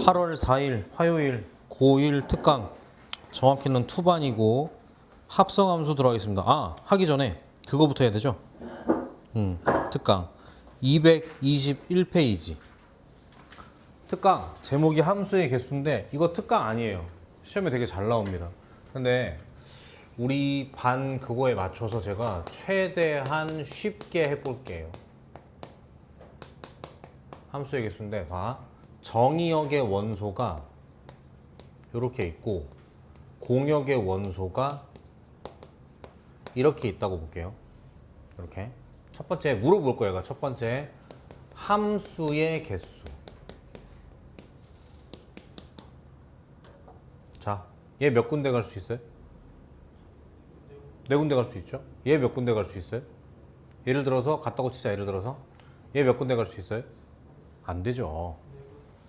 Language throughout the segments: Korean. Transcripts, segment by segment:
8월 4일 화요일 고1 특강 정확히는 투반이고 합성함수 들어가겠습니다. 하기 전에 그거부터 해야 되죠? 특강 221페이지 특강 제목이 함수의 개수인데 이거 특강 아니에요. 시험에 되게 잘 나옵니다. 근데 우리 반 그거에 맞춰서 제가 최대한 쉽게 해볼게요. 함수의 개수인데 봐. 정의역의 원소가 이렇게 있고 공역의 원소가 이렇게 있다고 볼게요. 이렇게 첫 번째 물어볼 거예요. 첫 번째 함수의 개수. 자, 얘 몇 군데 갈 수 있어요? 네 군데 갈 수 있죠. 얘 몇 군데 갈 수 있어요? 예를 들어서 같다고 치자. 예를 들어서 얘 몇 군데 갈 수 있어요? 안 되죠.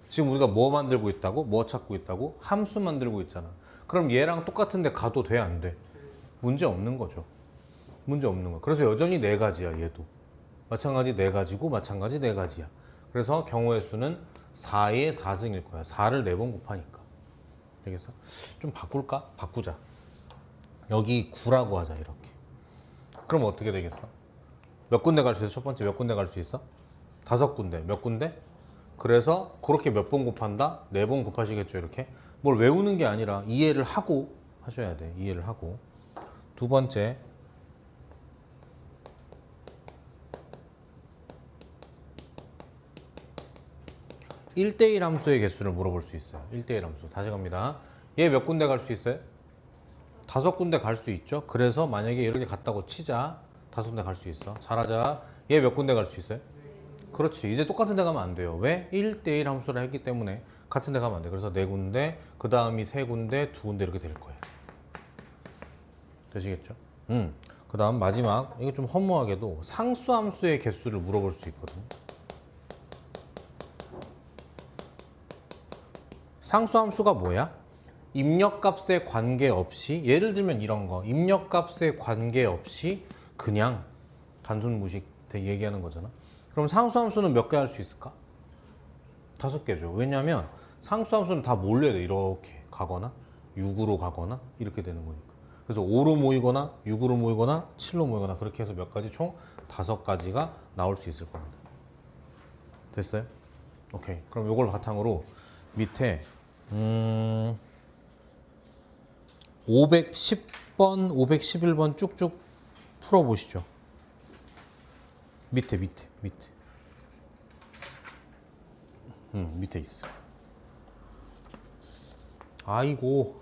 지금 우리가 뭐 만들고 있다고? 뭐 찾고 있다고? 함수 만들고 있잖아. 그럼 얘랑 똑같은 데 가도 돼? 안 돼? 문제 없는 거죠. 문제 없는 거. 그래서 여전히 네 가지야. 얘도 마찬가지 네 가지고 마찬가지 네 가지야. 그래서 경우의 수는 4의 4승일 거야. 4를 4번 곱하니까. 알겠어? 좀 바꿀까? 바꾸자. 여기 9라고 하자. 이렇게. 그럼 어떻게 되겠어? 몇 군데 갈 수 있어? 첫 번째 몇 군데 갈 수 있어? 5군데. 몇 군데? 그래서 그렇게 몇 번 곱한다? 4번 곱하시겠죠. 이렇게. 뭘 외우는 게 아니라 이해를 하고 하셔야 돼. 이해를 하고. 두 번째 1대1 함수의 개수를 물어볼 수 있어요. 1대1 함수. 다시 갑니다. 얘 몇 군데 갈 수 있어요? 5군데 갈 수 있죠. 그래서 만약에 이렇게 갔다고 치자. 5군데 갈 수 있어. 잘하자. 얘 몇 군데 갈 수 있어요? 그렇지. 이제 똑같은 데 가면 안 돼요. 왜? 1대1 함수를 했기 때문에 같은 데 가면 안 돼. 그래서 4군데, 그 다음이 3군데, 2군데 이렇게 될 거예요. 되시겠죠? 그 다음 마지막. 이거 좀 허무하게도 상수함수의 개수를 물어볼 수 있거든. 상수함수가 뭐야? 입력값에 관계없이, 예를 들면 이런 거. 입력값에 관계없이 그냥 단순 무식 얘기하는 거잖아. 그럼 상수함수는 몇 개 할 수 있을까? 5개죠. 왜냐면 상수함수는 다 몰려야 돼. 이렇게 가거나 6으로 가거나 이렇게 되는 거니까. 그래서 5로 모이거나 6으로 모이거나 7로 모이거나 그렇게 해서 몇 가지 총 5가지가 나올 수 있을 겁니다. 됐어요? 오케이. 그럼 이걸 바탕으로 밑에 510번, 511번 쭉쭉 풀어보시죠. 밑에 밑에 있어. 아이고.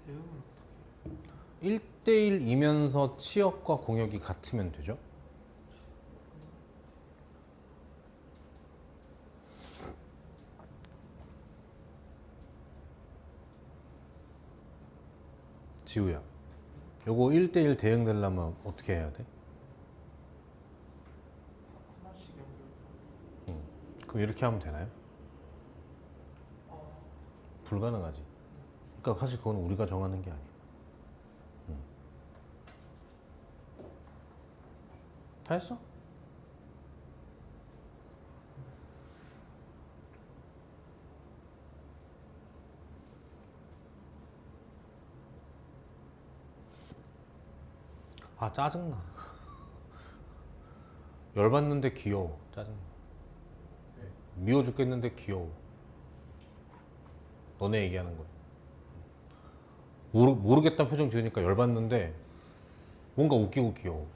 대응은 1대1이면서 치역과 공역이 같으면 되죠. 지우야, 요거 1대1 대응되려면 어떻게 해야 돼? 하나씩 연결. 그럼 이렇게 하면 되나요? 불가능하지. 그러니까 사실 그건 우리가 정하는 게 아니야. 다 했어? 짜증나. 열받는데 귀여워. 짜증나. 미워 죽겠는데 귀여워. 너네 얘기하는 거야. 모르겠다는 표정 지으니까 열받는데 뭔가 웃기고 귀여워.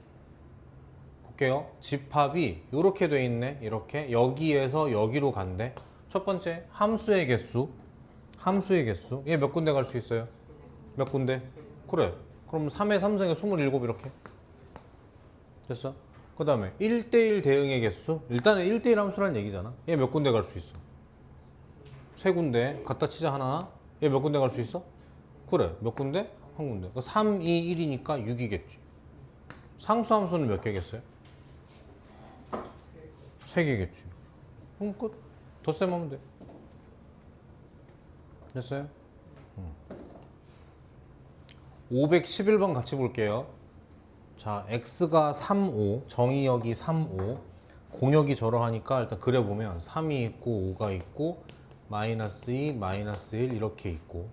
볼게요. 집합이 이렇게 돼 있네. 이렇게 여기에서 여기로 간대. 첫 번째 함수의 개수. 얘 몇 군데 갈 수 있어요? 몇 군데? 그래. 그럼 3의 3승에 27 이렇게. 됐어? 그 다음에 1대1 대응의 개수. 일단은 1대1 함수라는 얘기잖아. 얘 몇 군데 갈 수 있어? 3군데. 갖다 치자 하나. 얘 몇 군데 갈 수 있어? 그래. 몇 군데? 한 군데. 3, 2, 1이니까 6이겠지. 상수 함수는 몇 개겠어요? 3개겠지. 그럼 끝. 덧셈 하면 돼. 됐어요? 511번 같이 볼게요. 자, x가 3, 5, 정의역이 3, 5, 공역이 저러하니까 일단 그려보면 3이 있고 5가 있고 마이너스 2, 마이너스 1 이렇게 있고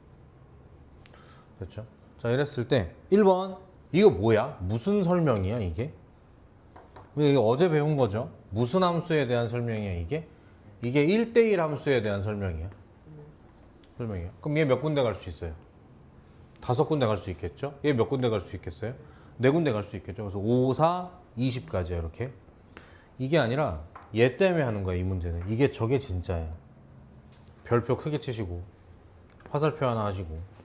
됐죠? 자, 이랬을 때 1번 이거 뭐야? 무슨 설명이야 이게? 이게 어제 배운 거죠? 무슨 함수에 대한 설명이야 이게? 이게 1대1 함수에 대한 설명이야. 설명이야. 그럼 얘 몇 군데 갈 수 있어요? 5군데 갈 수 있겠죠? 얘 몇 군데 갈 수 있겠어요? 4군데 갈 수 있겠죠? 그래서 5, 4, 20까지야 이렇게. 이게 아니라 얘 때문에 하는 거야 이 문제는. 이게 저게 진짜야. 별표 크게 치시고 화살표 하나 하시고.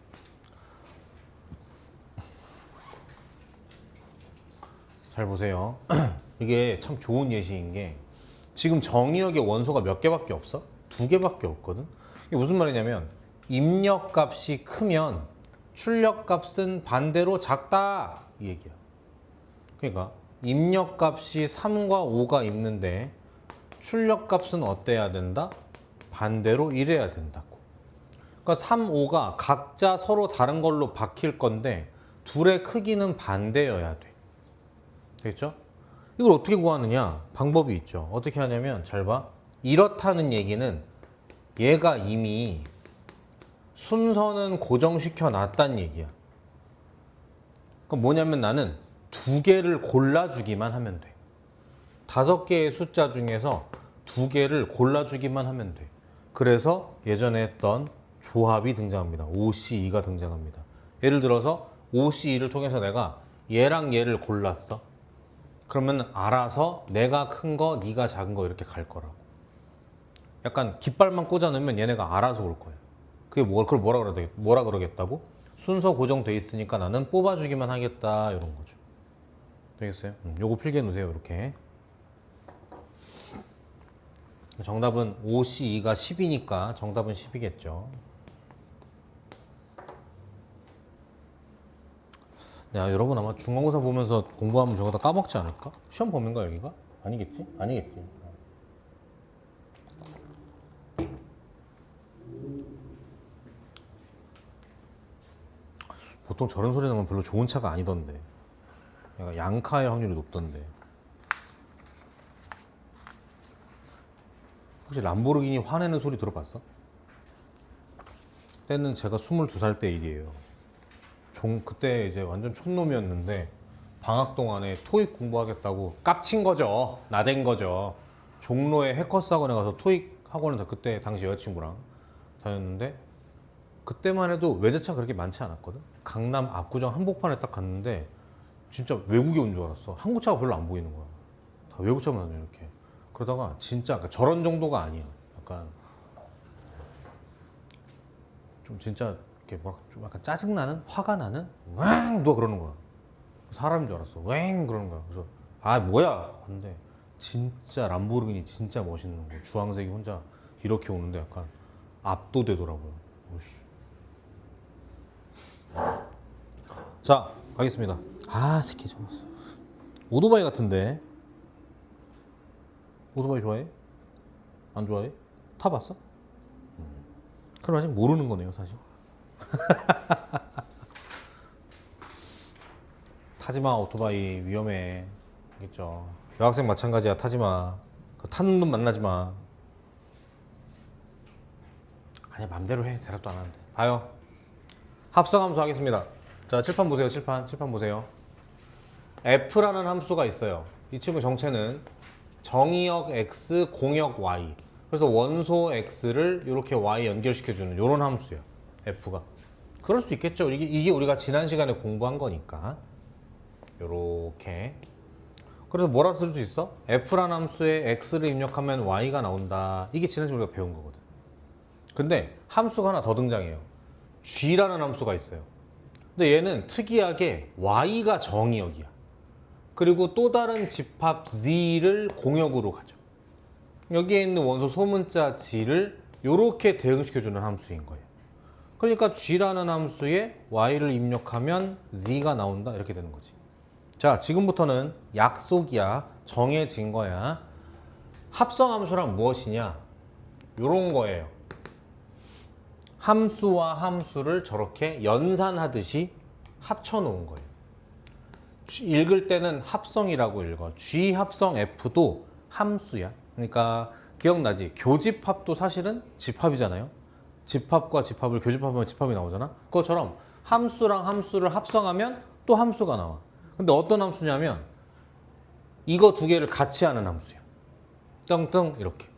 잘 보세요. 이게 참 좋은 예시인 게 지금 정의역의 원소가 몇 개밖에 없어? 2개밖에 없거든. 이게 무슨 말이냐면 입력값이 크면 출력값은 반대로 작다 이 얘기야. 그러니까 입력값이 3과 5가 있는데 출력값은 어때야 된다? 반대로 이래야 된다고. 그러니까 3, 5가 각자 서로 다른 걸로 바뀔 건데 둘의 크기는 반대여야 돼. 되겠죠? 이걸 어떻게 구하느냐? 방법이 있죠. 어떻게 하냐면 잘 봐. 이렇다는 얘기는 얘가 이미 순서는 고정시켜 놨단 얘기야. 그럼 뭐냐면 나는 2개를 골라주기만 하면 돼. 5개의 숫자 중에서 2개를 골라주기만 하면 돼. 그래서 예전에 했던 조합이 등장합니다. OC2가 등장합니다. 예를 들어서 OC2를 통해서 내가 얘랑 얘를 골랐어. 그러면 알아서 내가 큰 거, 네가 작은 거 이렇게 갈 거라고. 약간 깃발만 꽂아 놓으면 얘네가 알아서 올 거야. 그게 그걸 뭐라 그러겠다고? 순서 고정돼 있으니까 나는 뽑아주기만 하겠다 이런 거죠. 되겠어요? 요거 필기해 놓으세요. 이렇게. 정답은 5C2가 10이니까 정답은 10이겠죠. 야, 여러분 아마 중간고사 보면서 공부하면 저거 다 까먹지 않을까? 시험 범위인가 여기가? 아니겠지? 아니겠지. 보통 저런 소리 나면 별로 좋은 차가 아니던데. 약간 양카의 확률이 높던데. 혹시 람보르기니 화내는 소리 들어봤어? 때는 제가 22살 때 일이에요. 그때 이제 완전 촌놈이었는데 방학 동안에 토익 공부하겠다고 깝친 거죠. 나댄 거죠. 종로에 해커스 학원에 가서 토익 학원을 그때 당시 여자친구랑 다녔는데 그때만 해도 외제차 그렇게 많지 않았거든. 강남 압구정 한복판에 딱 갔는데 진짜 외국에 온 줄 알았어. 한국 차가 별로 안 보이는 거야. 다 외국 차만 이렇게. 그러다가 진짜 그러니까 저런 정도가 아니야. 약간 좀 진짜 이렇게 좀 약간 짜증나는, 화가 나는, 왱 누가 그러는 거야. 사람인 줄 알았어. 왱 그러는 거야. 그래서 아 뭐야? 근데 진짜 람보르기니 진짜 멋있는 거. 주황색이 혼자 이렇게 오는데 약간 압도되더라고요. 오씨. 자 가겠습니다. 아 새끼 좀 오토바이 같은데. 오토바이 좋아해? 안 좋아해? 타봤어? 그럼 아직 모르는 거네요 사실. 타지마 오토바이 위험해. 알겠죠? 여학생 마찬가지야. 타지마. 타는 놈 만나지마. 아니 맘대로 해. 대답도 안 하는데. 봐요. 합성함수 하겠습니다. 자 칠판 보세요. 칠판 보세요. f라는 함수가 있어요. 이 친구 정체는 정의역 x, 공역 y. 그래서 원소 x를 이렇게 y 연결시켜주는 이런 함수예요. f가. 그럴 수 있겠죠. 이게 우리가 지난 시간에 공부한 거니까. 요렇게. 그래서 뭐라 쓸 수 있어? f라는 함수에 x를 입력하면 y가 나온다. 이게 지난 시간에 우리가 배운 거거든. 근데 함수가 하나 더 등장해요. g라는 함수가 있어요. 근데 얘는 특이하게 y가 정의역이야. 그리고 또 다른 집합 z를 공역으로 가죠. 여기에 있는 원소 소문자 g를 이렇게 대응시켜주는 함수인 거예요. 그러니까 g라는 함수에 y를 입력하면 z가 나온다 이렇게 되는 거지. 자 자, 지금부터는 약속이야. 정해진 거야. 합성함수란 무엇이냐? 요런 거예요. 함수와 함수를 저렇게 연산하듯이 합쳐놓은 거예요. 읽을 때는 합성이라고 읽어. G 합성 F도 함수야. 그러니까 기억나지? 교집합도 사실은 집합이잖아요. 집합과 집합을 교집합하면 집합이 나오잖아. 그것처럼 함수랑 함수를 합성하면 또 함수가 나와. 근데 어떤 함수냐면 이거 두 개를 같이 하는 함수야. 떵떵 이렇게.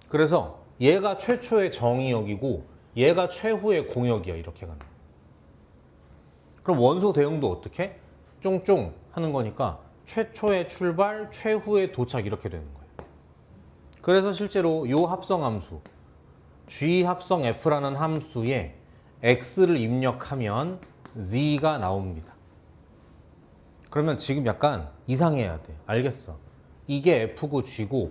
그래서 얘가 최초의 정의역이고 얘가 최후의 공역이야. 이렇게 가는. 그럼 원소 대응도 어떻게? 쫑쫑 하는 거니까 최초의 출발, 최후의 도착 이렇게 되는 거예요. 그래서 실제로 요 합성함수 G 합성 F라는 함수에 X를 입력하면 Z가 나옵니다. 그러면 지금 약간 이상해야 돼. 알겠어. 이게 F고 G고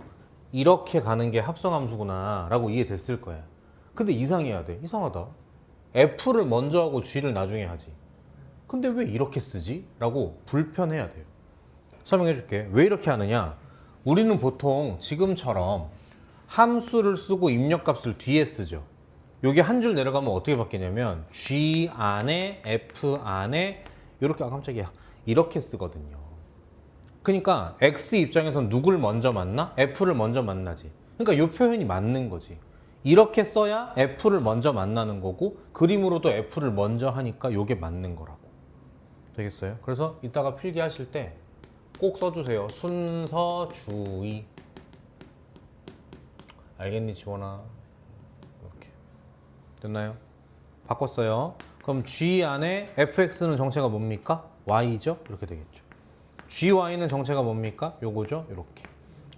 이렇게 가는 게 합성함수구나 라고 이해됐을 거야. 근데 이상해야 돼. 이상하다. F를 먼저 하고 G를 나중에 하지. 근데 왜 이렇게 쓰지? 라고 불편해야 돼요. 설명해 줄게. 왜 이렇게 하느냐? 우리는 보통 지금처럼 함수를 쓰고 입력값을 뒤에 쓰죠. 여기 한 줄 내려가면 어떻게 바뀌냐면 G 안에 F 안에 이렇게 깜짝이야. 이렇게 쓰거든요. 그러니까 X 입장에선 누굴 먼저 만나? F를 먼저 만나지. 그러니까 이 표현이 맞는 거지. 이렇게 써야 F를 먼저 만나는 거고 그림으로도 F를 먼저 하니까 이게 맞는 거라고. 되겠어요? 그래서 이따가 필기하실 때 꼭 써주세요. 순서 주의. 알겠니 지원아? 이렇게 됐나요? 바꿨어요. 그럼 G 안에 fx는 정체가 뭡니까? y죠? 이렇게 되겠죠. gy는 정체가 뭡니까? 요거죠? 이렇게.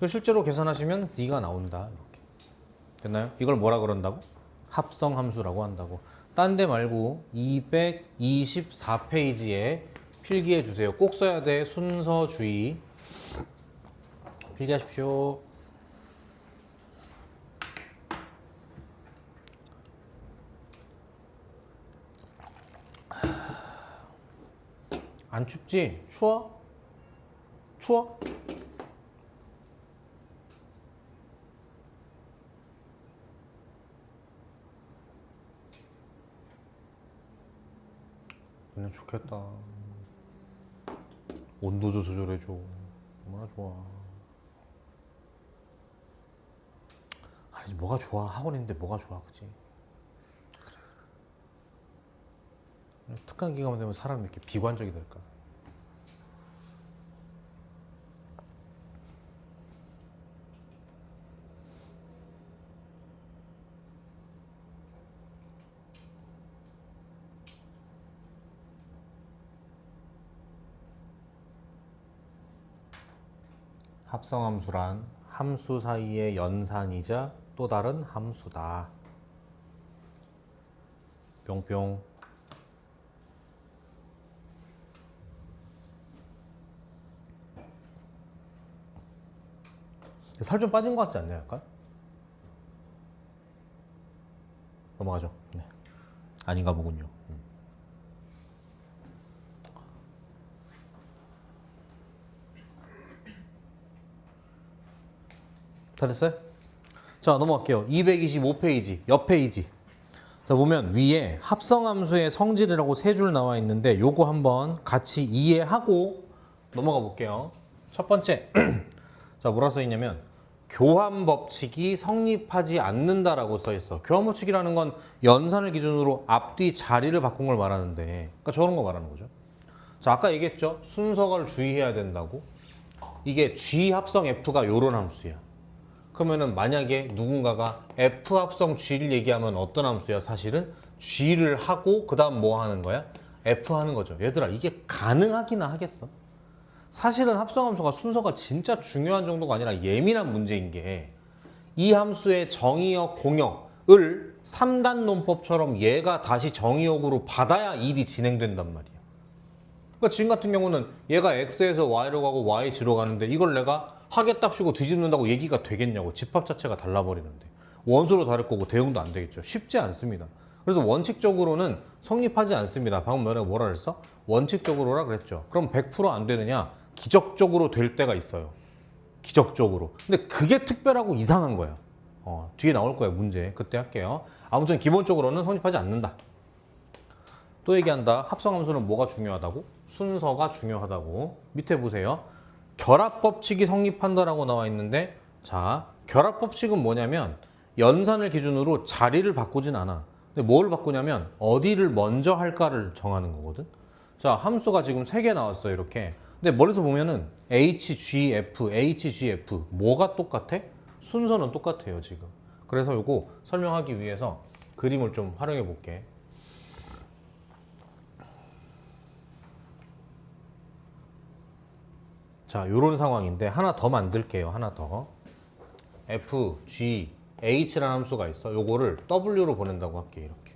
실제로 계산하시면 z가 나온다. 이렇게. 됐나요? 이걸 뭐라 그런다고? 합성함수라고 한다고. 딴 데 말고 224페이지에 필기해 주세요. 꼭 써야 돼. 순서주의. 필기하십시오. 안 춥지? 추워? 추워? 그냥 좋겠다. 온도도 조절해줘. 얼마나 좋아. 아니 뭐가 좋아. 학원인데 뭐가 좋아. 그치? 그래. 특강 기간 되면 사람이 이렇게 비관적이 될까? 합성함수란 함수 사이의 연산이자 또 다른 함수다. 뿅뿅. 살 좀 빠진 것 같지 않나요? 약간? 넘어가죠. 네. 아닌가 보군요. 다 됐어요? 자, 넘어갈게요. 225페이지, 옆 페이지. 자, 보면 위에 합성함수의 성질이라고 세 줄 나와 있는데 요거 한번 같이 이해하고 넘어가 볼게요. 첫 번째. 자, 뭐라 써 있냐면 교환 법칙이 성립하지 않는다라고 써 있어. 교환 법칙이라는 건 연산을 기준으로 앞뒤 자리를 바꾼 걸 말하는데, 그러니까 저런 거 말하는 거죠. 자, 아까 얘기했죠. 순서를 주의해야 된다고. 이게 G 합성 F가 요런 함수야. 그러면은 만약에 누군가가 F 합성 G를 얘기하면 어떤 함수야? 사실은 G를 하고 그 다음 뭐 하는 거야? F 하는 거죠. 얘들아, 이게 가능하기나 하겠어? 사실은 합성함수가 순서가 진짜 중요한 정도가 아니라 예민한 문제인 게 이 함수의 정의역, 공역을 3단 논법처럼 얘가 다시 정의역으로 받아야 일이 진행된단 말이야. 그러니까 지금 같은 경우는 얘가 X에서 Y로 가고 Y, G로 가는데 이걸 내가 하겠답시고 뒤집는다고 얘기가 되겠냐고. 집합 자체가 달라버리는데. 원소도 다를 거고 대응도 안 되겠죠. 쉽지 않습니다. 그래서 원칙적으로는 성립하지 않습니다. 방금 내가 뭐라 그랬어? 원칙적으로라 그랬죠. 그럼 100%안 되느냐? 기적적으로 될 때가 있어요. 기적적으로. 근데 그게 특별하고 이상한 거야. 뒤에 나올 거예요, 문제. 그때 할게요. 아무튼 기본적으로는 성립하지 않는다. 또 얘기한다. 합성함수는 뭐가 중요하다고? 순서가 중요하다고. 밑에 보세요. 결합법칙이 성립한다라고 나와 있는데, 자, 결합법칙은 뭐냐면 연산을 기준으로 자리를 바꾸진 않아. 근데 뭘 바꾸냐면 어디를 먼저 할까를 정하는 거거든. 자, 함수가 지금 3개 나왔어요, 이렇게. 근데 멀리서 보면은 HGF, HGF 뭐가 똑같아? 순서는 똑같아요, 지금. 그래서 요거 설명하기 위해서 그림을 좀 활용해 볼게. 자, 요런 상황인데 하나 더 만들게요. 하나 더. F, G, H라는 함수가 있어. 요거를 W로 보낸다고 할게. 이렇게.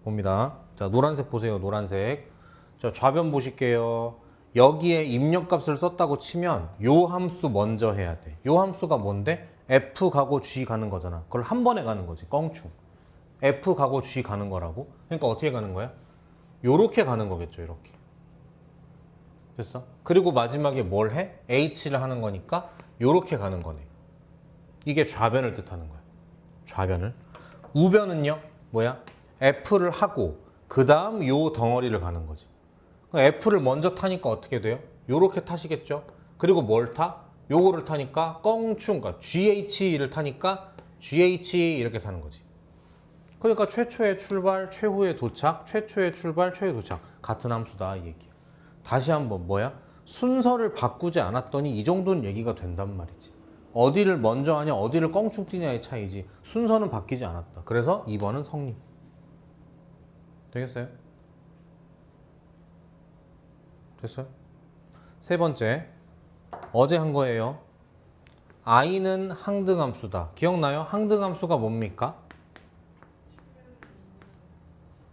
봅니다. 자, 노란색 보세요. 노란색. 자, 좌변 보실게요. 여기에 입력값을 썼다고 치면 요 함수 먼저 해야 돼. 요 함수가 뭔데? F 가고 G 가는 거잖아. 그걸 한 번에 가는 거지. 껑충. F 가고 G 가는 거라고. 그러니까 어떻게 가는 거야? 요렇게 가는 거겠죠. 이렇게. 됐어? 그리고 마지막에 뭘 해? H를 하는 거니까 요렇게 가는 거네. 이게 좌변을 뜻하는 거야. 좌변을. 우변은요? 뭐야? F를 하고 그 다음 요 덩어리를 가는 거지. F를 먼저 타니까 어떻게 돼요? 요렇게 타시겠죠? 그리고 뭘 타? 요거를 타니까 껑충, 그러니까 GH를 타니까 GH 이렇게 타는 거지. 그러니까 최초의 출발, 최후의 도착, 최초의 출발, 최후의 도착. 같은 함수다 이 얘기야. 다시 한번 뭐야? 순서를 바꾸지 않았더니 이 정도는 얘기가 된단 말이지. 어디를 먼저 하냐, 어디를 껑충 뛰냐의 차이지. 순서는 바뀌지 않았다. 그래서 2번은 성립. 되겠어요? 됐어요? 세 번째, 어제 한 거예요. i는 항등함수다. 기억나요? 항등함수가 뭡니까?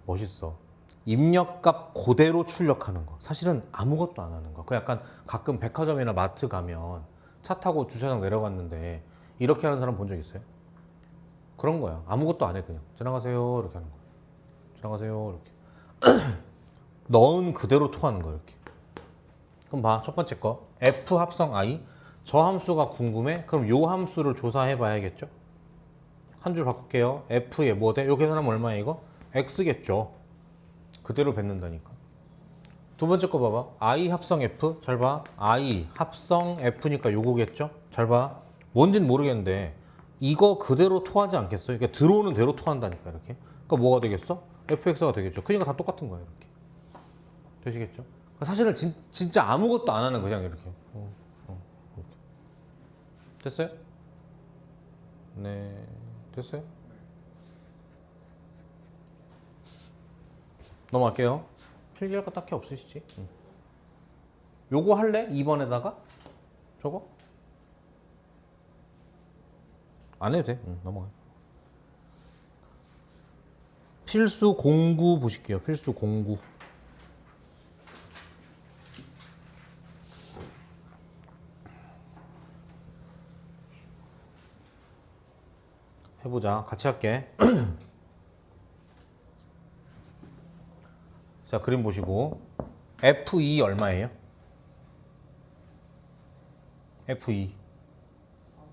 멋있어. 입력값 그대로 출력하는 거. 사실은 아무것도 안 하는 거. 그 약간 가끔 백화점이나 마트 가면 차 타고 주차장 내려갔는데 이렇게 하는 사람 본 적 있어요? 그런 거야. 아무것도 안 해. 그냥 지나가세요 이렇게 하는 거야. 지나가세요 이렇게. 넣은 그대로 토하는 거야 이렇게. 그럼 봐. 첫 번째 거. F 합성 I. 저 함수가 궁금해? 그럼 요 함수를 조사해 봐야겠죠? 한 줄 바꿀게요. F에 뭐 돼? 요 계산하면 얼마야 이거? X겠죠. 그대로 뱉는다니까. 두 번째 거 봐봐. I 합성 F. 잘 봐. I 합성 F니까 요거겠죠? 잘 봐. 뭔진 모르겠는데 이거 그대로 토하지 않겠어요? 그러니까 들어오는 대로 토한다니까 이렇게. 그러니까 뭐가 되겠어? FX가 되겠죠. 그러니까 다 똑같은 거예요. 이렇게. 되시겠죠? 사실은 진짜 아무것도 안 하는 그냥 이렇게. 이렇게. 됐어요? 네. 됐어요? 넘어갈게요. 필기할 거 딱히 없으시지? 요거 할래? 2번에다가? 저거? 안 해도 돼. 넘어가요. 필수 공구 보실게요. 필수 공구. 해보자. 같이 할게. 자, 그림 보시고 F2 얼마예요? F2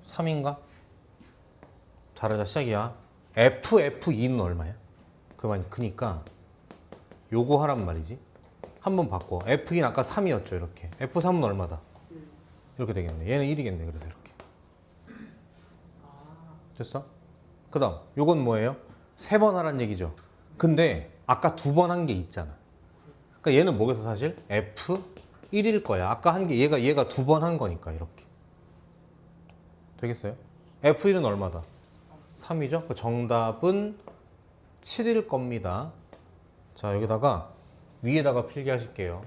3인가? 잘하자. 시작이야. F2는 얼마야? 그니까 요거 하란 말이지. 한번 바꿔. F2는 아까 3이었죠. 이렇게. F3은 얼마다? 이렇게 되겠네. 얘는 1이겠네. 그래서 이렇게. 됐어? 그 다음 요건 뭐예요? 3번 하란 얘기죠. 근데 아까 2번 한 게 있잖아. 그러니까 얘는 뭐겠어 사실? F1일 거야. 아까 한 게 얘가 2번 한 거니까 이렇게. 되겠어요? F1은 얼마다? 3이죠? 그 정답은 7일 겁니다. 자, 여기다가 위에다가 필기하실게요.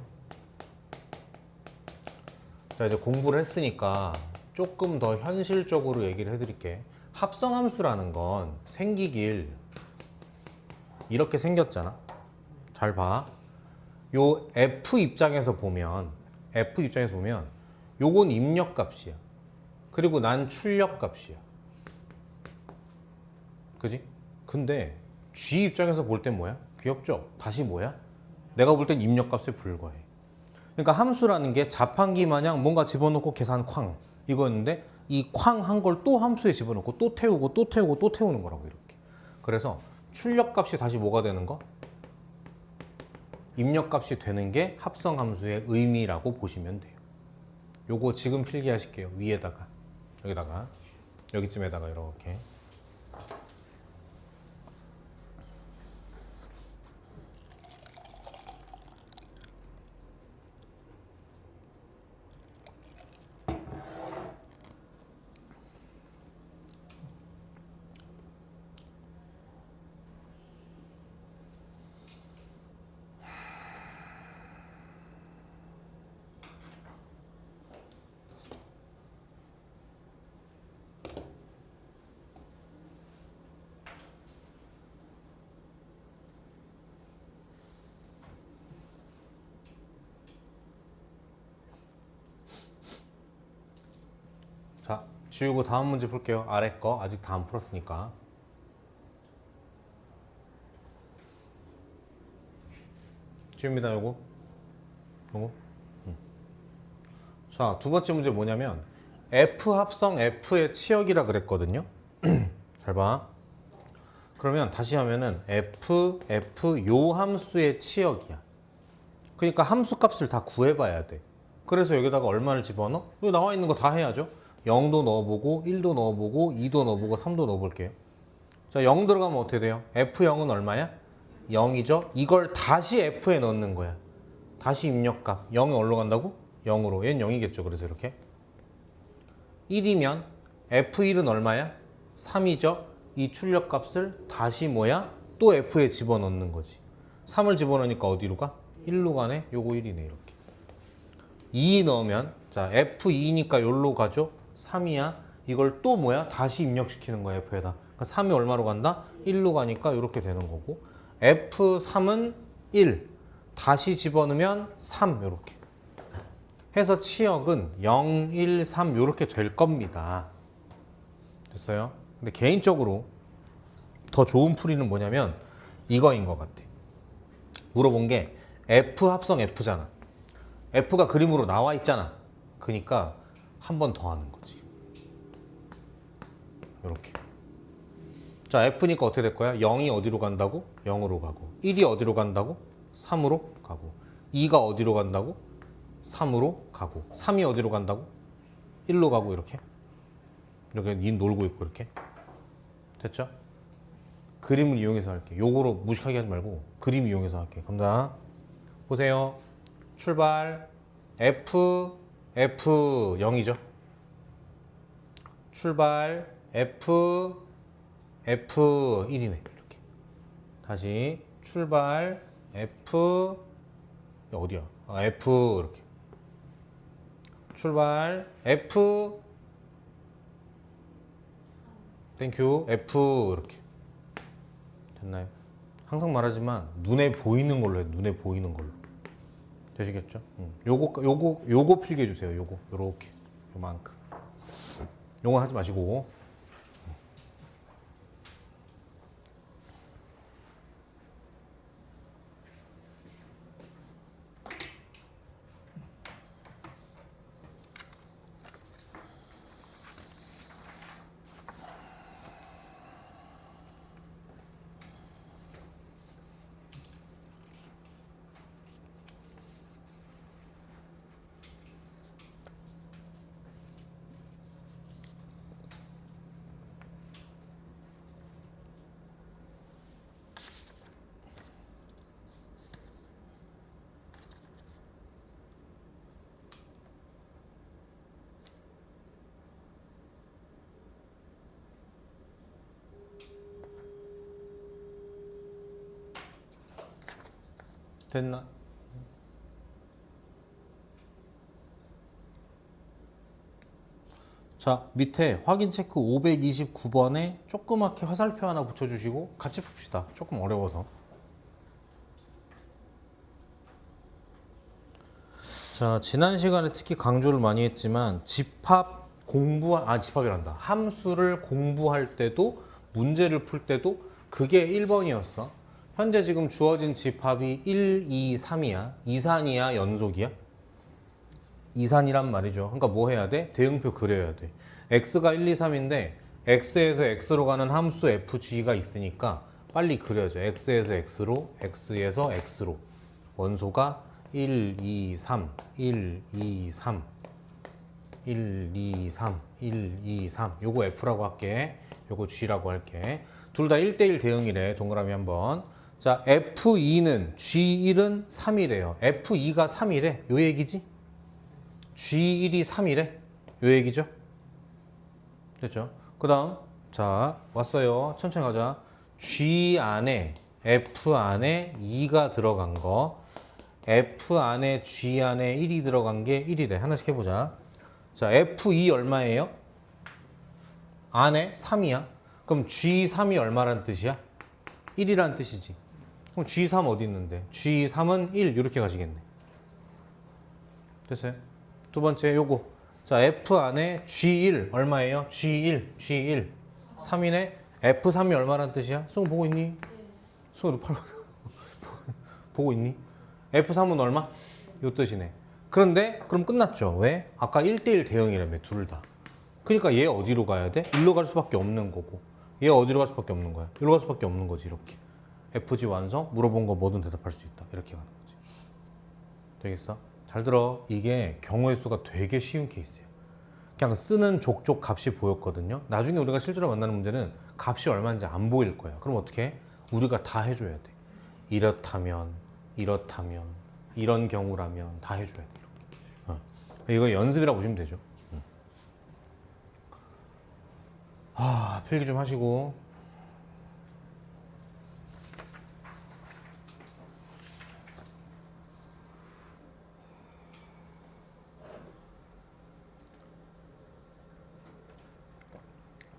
자, 이제 공부를 했으니까 조금 더 현실적으로 얘기를 해드릴게. 합성함수라는 건 생기길 이렇게 생겼잖아. 잘 봐. 요 F 입장에서 보면 요건 입력값이야. 그리고 난 출력값이야. 그지? 근데 G 입장에서 볼 땐 뭐야? 귀엽죠? 다시 뭐야? 내가 볼 땐 입력값에 불과해. 그러니까 함수라는 게 자판기 마냥 뭔가 집어넣고 계산 쾅 이거였는데 이 쾅 한 걸 또 함수에 집어넣고 또 태우고 또 태우고 또 태우는 거라고 이렇게. 그래서 출력값이 다시 뭐가 되는 거? 입력값이 되는 게 합성함수의 의미라고 보시면 돼요. 요거 지금 필기하실게요. 위에다가 여기다가 여기쯤에다가 이렇게. 자, 지우고 다음 문제 풀게요. 아래 거 아직 다 안 풀었으니까. 지웁니다. 요거. 자, 두 번째 문제 뭐냐면 F 합성 F의 치역이라 그랬거든요. 잘 봐. 그러면 다시 하면은 F 요 함수의 치역이야. 그러니까 함수 값을 다 구해봐야 돼. 그래서 여기다가 얼마를 집어넣어? 여기 나와 있는 거 다 해야죠. 0도 넣어보고 1도 넣어보고 2도 넣어보고 3도 넣어볼게요. 자, 0 들어가면 어떻게 돼요? F0은 얼마야? 0이죠. 이걸 다시 F에 넣는 거야. 다시 입력값. 0이 어디로 간다고? 0으로. 얘는 0이겠죠. 그래서 이렇게. 1이면 F1은 얼마야? 3이죠. 이 출력값을 다시 뭐야? 또 F에 집어넣는 거지. 3을 집어넣으니까 어디로 가? 1로 가네. 요거 1이네. 이렇게. 2 넣으면 자 F2니까 여기로 가죠. 3이야. 이걸 또 뭐야? 다시 입력시키는 거야. F에다. 그러니까 3이 얼마로 간다? 1로 가니까 이렇게 되는 거고 F3은 1. 다시 집어넣으면 3 이렇게. 해서 치역은 0, 1, 3 이렇게 될 겁니다. 됐어요? 근데 개인적으로 더 좋은 풀이는 뭐냐면 이거인 것 같아. 물어본 게 F 합성 F잖아. F가 그림으로 나와 있잖아. 그러니까 한 번 더 하는 거지. 이렇게. 자, F니까 어떻게 될 거야? 0이 어디로 간다고? 0으로 가고. 1이 어디로 간다고? 3으로 가고. 2가 어디로 간다고? 3으로 가고. 3이 어디로 간다고? 1로 가고 이렇게. 이렇게 닌 놀고 있고 이렇게. 됐죠? 그림을 이용해서 할게. 요거로 무식하게 하지 말고 그림 이용해서 할게. 갑니다. 보세요. 출발 F 0이죠. 출발 F 1이네. 이렇게. 다시 출발 F 어디야? F 이렇게. 출발 F 땡큐 F 이렇게. 됐나요? 항상 말하지만 눈에 보이는 걸로 해. 눈에 보이는 걸로. 되시겠죠? 요거 필기해 주세요. 요렇게. 요만큼. 요건 하지 마시고. 됐나? 자, 밑에 확인 체크 529번에 조그맣게 화살표 하나 붙여주시고 같이 풉시다. 조금 어려워서. 자, 지난 시간에 특히 강조를 많이 했지만 집합이란다. 함수를 공부할 때도 문제를 풀 때도 그게 1번이었어. 현재 지금 주어진 집합이 1, 2, 3이야. 이산이야, 연속이야? 이산이란 말이죠. 그러니까 뭐 해야 돼? 대응표 그려야 돼. x가 1, 2, 3인데 x에서 x로 가는 함수 fg가 있으니까 빨리 그려줘. x에서 x로, x에서 x로. 원소가 1, 2, 3, 1, 2, 3, 1, 2, 3, 1, 2, 3. 요거 f라고 할게. 요거 g라고 할게. 둘 다 1대1 대응이래. 동그라미 한번. 자, f2는 g1은 3이래요. f2가 3이래. 요 얘기지? g1이 3이래. 요 얘기죠? 됐죠? 그 다음 자 왔어요. 천천히 가자. G 안에 F 안에 2가 들어간 거, F 안에 G 안에 1이 들어간 게 1이래. 하나씩 해보자. 자 F2 얼마예요? 안에 3이야. 그럼 G3이 얼마란 뜻이야? 1이란 뜻이지. 그럼 G3 어디 있는데? G3은 1 이렇게 가시겠네. 됐어요? 두 번째 요거. 자, F 안에 G1 얼마예요? G1 3이네. F3이 얼마란 뜻이야? 승우 보고 있니? 승우 보고 있니? F3은 얼마? 요 뜻이네. 그런데 그럼 끝났죠. 왜? 아까 1대1 대응이라며 둘 다. 그러니까 얘 어디로 가야 돼? 1로 갈 수밖에 없는 거고, 얘 어디로 갈 수밖에 없는 거야? 1로 갈 수밖에 없는 거지. 이렇게 FG 완성, 물어본 거 뭐든 대답할 수 있다. 이렇게 가는 거지. 되겠어? 잘 들어. 이게 경우의 수가 되게 쉬운 케이스예요. 그냥 쓰는 족족 값이 보였거든요. 나중에 우리가 실제로 만나는 문제는 값이 얼마인지 안 보일 거야. 그럼 어떻게 해? 우리가 다 해줘야 돼. 이렇다면, 이런 경우라면 다 해줘야 돼. 이거 연습이라고 보시면 되죠. 필기 좀 하시고.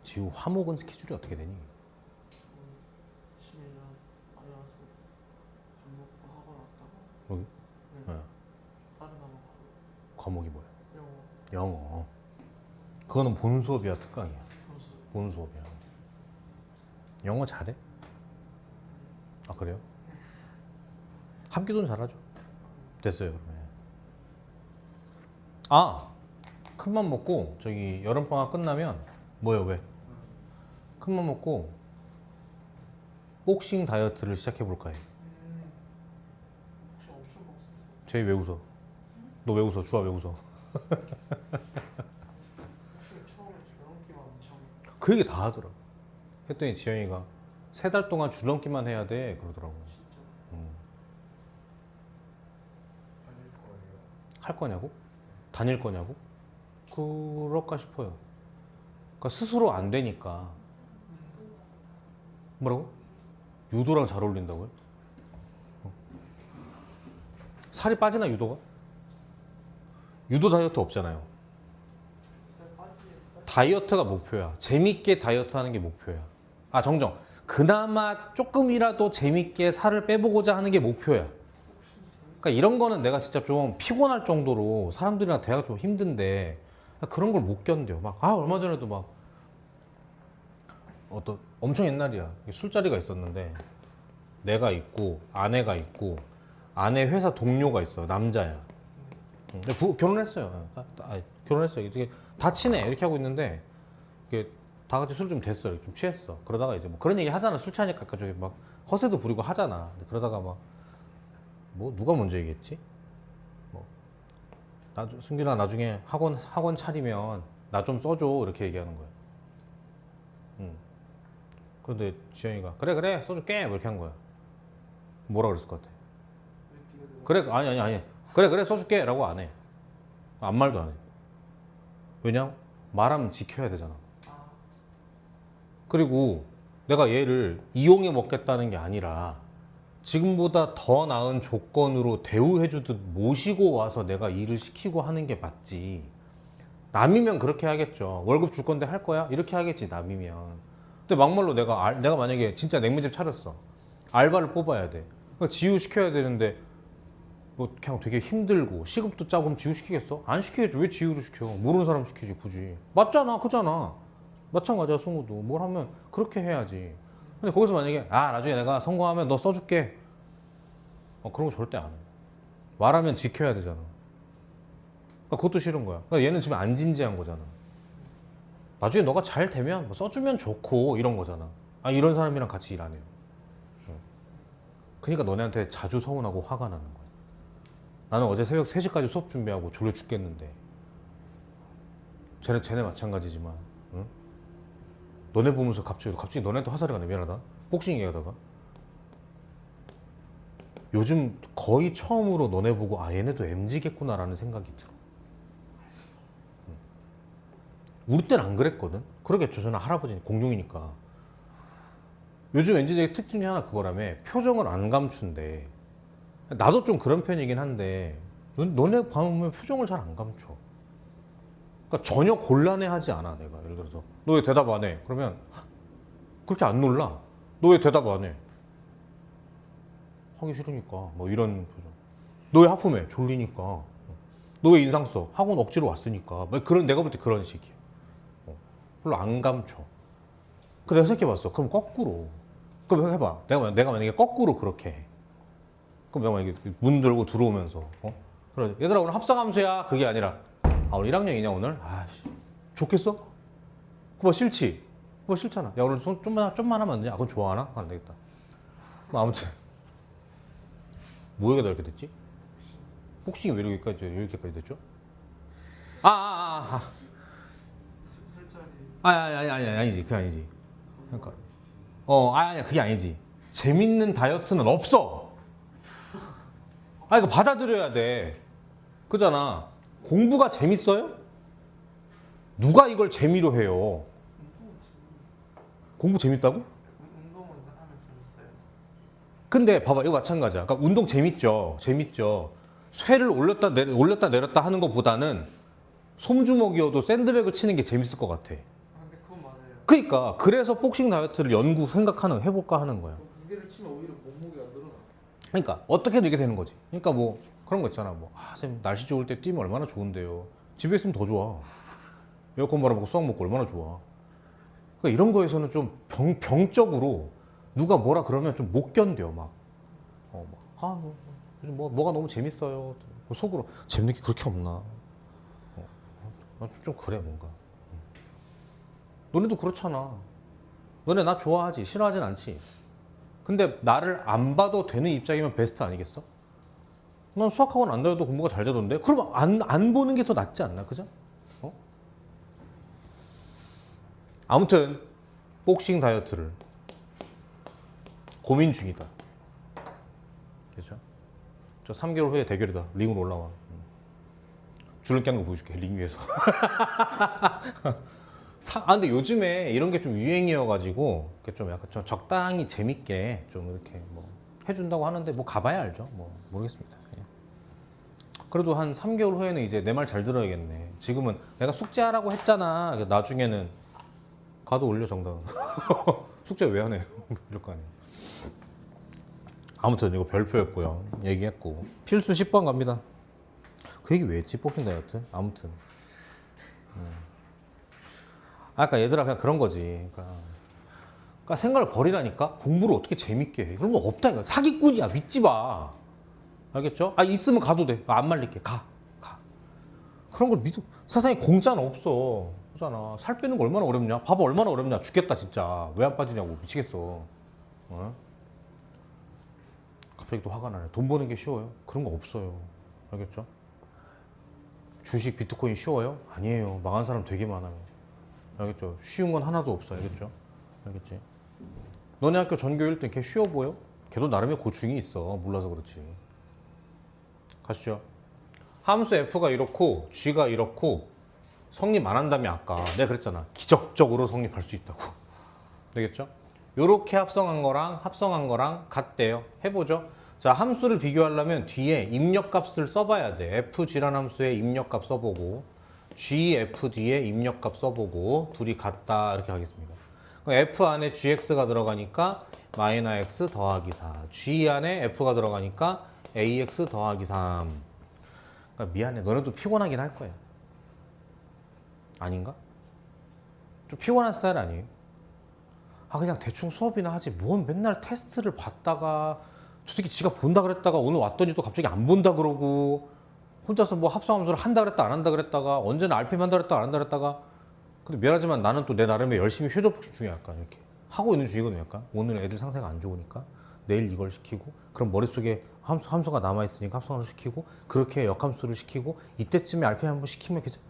지우 화목은 스케줄이 어떻게 되니? 10일 날 알아서 밥 먹고 학원 왔다가 여기? 네. 네. 다른 학원 가고 과목이 뭐야? 영어 영어. 그거는 본 수업이야, 특강이야? 선수 본 수업이야. 영어 잘해? 아 그래요? 합기도는 잘하죠. 됐어요 그러면. 아 큰맘 먹고 저기 여름방학 끝나면 뭐요 왜? 큰맘 먹고 복싱 다이어트를 시작해 볼까 해. 혹시 엄청 먹었어요? 쟤 왜 웃어? 너 왜 웃어? 주아 왜 웃어? 혹시 처음에 줄넘기만 엄청 그 얘기 다 하더라. 했더니 지영이가 3달 동안 줄넘기만 해야 돼 그러더라고. 진짜 다닐 거예요. 할 거냐고? 다닐 거냐고? 그럴까 싶어요. 그러니까 스스로 안 되니까. 뭐라고? 유도랑 잘 어울린다고요? 살이 빠지나 유도가? 유도 다이어트 없잖아요. 살 빠지게 다이어트가 목표야. 재밌게 다이어트 하는 게 목표야. 아 정정. 그나마 조금이라도 재밌게 살을 빼보고자 하는 게 목표야. 그러니까 이런 거는 내가 진짜 좀 피곤할 정도로 사람들이랑 대화가 좀 힘든데 그런 걸 못 견뎌. 막 얼마 전에도 막 어떤 엄청 옛날이야. 술자리가 있었는데 내가 있고 아내가 있고 아내 회사 동료가 있어. 남자야. 근데 결혼했어요. 결혼했어요. 이게 다 친해. 이렇게 하고 있는데 이게 다 같이 술 좀 됐어요. 좀 취했어. 그러다가 이제 뭐 그런 얘기 하잖아. 술 취하니까 저기 막 허세도 부리고 하잖아. 근데 그러다가 막 뭐 누가 먼저 얘기했지? 뭐 승균아 나중에 학원 차리면 나 좀 써줘 이렇게 얘기하는 거야. 그런데 지영이가 그래 써줄게 뭐 이렇게 한 거야. 뭐라 그랬을 것 같아? 왜 네가 그래 아니 그래 써줄게라고 안 해. 아무 말도 안 해. 왜냐? 말하면 지켜야 되잖아. 그리고 내가 얘를 이용해 먹겠다는 게 아니라 지금보다 더 나은 조건으로 대우해주듯 모시고 와서 내가 일을 시키고 하는 게 맞지. 남이면 그렇게 하겠죠. 월급 줄 건데 할 거야? 이렇게 하겠지 남이면. 근데 막말로 내가 만약에 진짜 냉면집 차렸어. 알바를 뽑아야 돼. 그러니까 지우 시켜야 되는데 뭐 그냥 되게 힘들고 시급도 짜고 그럼 지우 시키겠어? 안 시키겠지. 왜 지우를 시켜? 모르는 사람 시키지 굳이. 맞잖아 그잖아. 마찬가지야 승우도. 뭘 하면 그렇게 해야지. 근데 거기서 만약에 나중에 내가 성공하면 너 써줄게. 그런 거 절대 안 해. 말하면 지켜야 되잖아. 그러니까 그것도 싫은 거야. 그러니까 얘는 지금 안 진지한 거잖아. 나중에 너가 잘 되면 뭐 써주면 좋고 이런 거잖아. 이런 사람이랑 같이 일 안 해요. 그러니까 너네한테 자주 서운하고 화가 나는 거야. 나는 어제 새벽 3시까지 수업 준비하고 졸려 죽겠는데 쟤네 마찬가지지만 응? 너네 보면서 갑자기 너네한테 화살이 가네. 미안하다. 복싱 얘기하다가 요즘 거의 처음으로 너네 보고 얘네도 MZ겠구나라는 생각이 들어. 우리 때는 안 그랬거든. 그러겠죠. 저는 할아버지 공룡이니까. 요즘 MZ들의 특징 중에 하나 그거라며. 표정을 안 감춘대. 나도 좀 그런 편이긴 한데 너네 보면 표정을 잘 안 감춰. 그러니까 전혀 곤란해하지 않아. 내가 예를 들어서 너 왜 대답 안 해? 그러면 그렇게 안 놀라. 너 왜 대답 안 해? 하기 싫으니까. 뭐 이런 표정. 너 왜 하품해? 졸리니까. 너 왜 인상 써? 학원 억지로 왔으니까. 뭐 그런 내가 볼 때 그런 식이야. 별로 안 감춰. 내가 생각해봤어. 그럼 거꾸로. 그럼 해봐. 내가 만약에 거꾸로 그렇게 해. 그럼 내가 만약에 문 열고 들어오면서 그래 얘들아 오늘 합성함수야. 그게 아니라 오늘 1학년이냐 오늘? 좋겠어? 그거 싫지? 그거 싫잖아. 야 오늘 좀만 하면 안 되냐? 그건 좋아하나? 안 되겠다. 아무튼 뭐 얘기가 이렇게 됐지? 복싱이 왜 이렇게까지 됐죠? 술자리 아니지. 그게 아니지. 그러니까 아니야. 그게 아니지. 재밌는 다이어트는 없어. 이거 받아들여야 돼. 그잖아. 공부가 재밌어요? 누가 이걸 재미로 해요? 공부 재밌다고? 운동은 하면 재밌어요. 근데 봐봐, 이거 마찬가지야. 그러니까 운동 재밌죠. 쇠를 올렸다 내렸다 하는 것보다는 솜주먹이어도 샌드백을 치는 게 재밌을 것 같아. 근데 그건 맞아요. 그러니까 그래서 복싱 다이어트를 해볼까 하는 거야. 두 개를 치면 오히려 몸무게가 늘어나. 그러니까 어떻게든 이게 되는 거지. 그러니까 뭐 그런 거 있잖아. 선생님 날씨 좋을 때 뛰면 얼마나 좋은데요. 집에 있으면 더 좋아. 에어컨 바람먹고 수학 먹고 얼마나 좋아. 그러니까 이런 거에서는 좀 병적으로 누가 뭐라 그러면 좀 못 견뎌 막. 요즘 뭐가 너무 재밌어요. 속으로 재밌는 게 그렇게 없나. 좀 그래 뭔가. 너네도 그렇잖아. 너네 나 좋아하지 싫어하진 않지. 근데 나를 안 봐도 되는 입장이면 베스트 아니겠어? 난 수학학원 안 다녀도 공부가 잘 되던데? 그럼 안 보는 게 더 낫지 않나? 그죠? 아무튼 복싱 다이어트를 고민 중이다. 그죠? 저 3개월 후에 대결이다. 링으로 올라와. 줄을 깬 거 보여줄게. 링 위에서. 근데 요즘에 이런 게 좀 유행이어가지고 좀 약간 좀 적당히 재밌게 좀 이렇게 뭐 해준다고 하는데 뭐 가봐야 알죠. 뭐 모르겠습니다. 그래도 한 3개월 후에는 이제 내 말 잘 들어야겠네. 지금은 내가 숙제하라고 했잖아. 나중에는 가도 올려 정답은. 숙제 왜 안 해? 이럴 거 아니에요. 아무튼 이거 별표였고요. 얘기했고 필수 10번 갑니다. 그 얘기 왜 했지? 복싱 다이어트? 아무튼 아까 얘들아 그냥 그런 거지. 그러니까 생각을 버리라니까. 공부를 어떻게 재밌게 해? 그런 거 없다 이거. 사기꾼이야. 믿지 마. 알겠죠? 있으면 가도 돼. 안 말릴게. 가. 그런 걸 믿어. 세상에 공짜는 없어. 그잖아. 살 빼는 거 얼마나 어렵냐? 봐봐 얼마나 어렵냐? 죽겠다 진짜. 왜 안 빠지냐고. 미치겠어. 갑자기 또 화가 나네. 돈 버는 게 쉬워요? 그런 거 없어요. 알겠죠? 주식 비트코인 쉬워요? 아니에요. 망한 사람 되게 많아요. 알겠죠? 쉬운 건 하나도 없어. 알겠죠? 알겠지? 너네 학교 전교 1등 걔 쉬워 보여? 걔도 나름의 고충이 있어. 몰라서 그렇지. 가시죠. 함수 f가 이렇고 g가 이렇고 성립 안 한다며 아까 내가 그랬잖아. 기적적으로 성립할 수 있다고. 되겠죠? 요렇게 합성한 거랑 같대요. 해보죠. 자, 함수를 비교하려면 뒤에 입력값을 써봐야 돼. fg란 함수에 입력값 써보고 gf 뒤에 입력값 써보고 둘이 같다 이렇게 하겠습니다. 그럼 f 안에 gx가 들어가니까 -x 더하기 4 g 안에 f가 들어가니까 ax 더하기 3. 그러니까 미안해. 너네도 피곤하긴 할 거야. 아닌가? 좀 피곤한 스타일 아니에요? 아 그냥 대충 수업이나 하지 뭔 맨날 테스트를 봤다가 저 새끼 지가 본다 그랬다가 오늘 왔더니 또 갑자기 안 본다 그러고 혼자서 뭐 합성함수를 한다 그랬다 안 한다 그랬다가 언제는 RPM 한다 그랬다 안 한다 그랬다가 근데 미안하지만 나는 또 내 나름의 열심히 휴족 중에 약간 이렇게 하고 있는 중이거든요. 약간 오늘 애들 상태가 안 좋으니까 내일 이걸 시키고 그럼 머릿속에 함수가 남아있으니까 합성함수 시키고 그렇게 역함수를 시키고 이때쯤에 RPM 한번 시키면 괜찮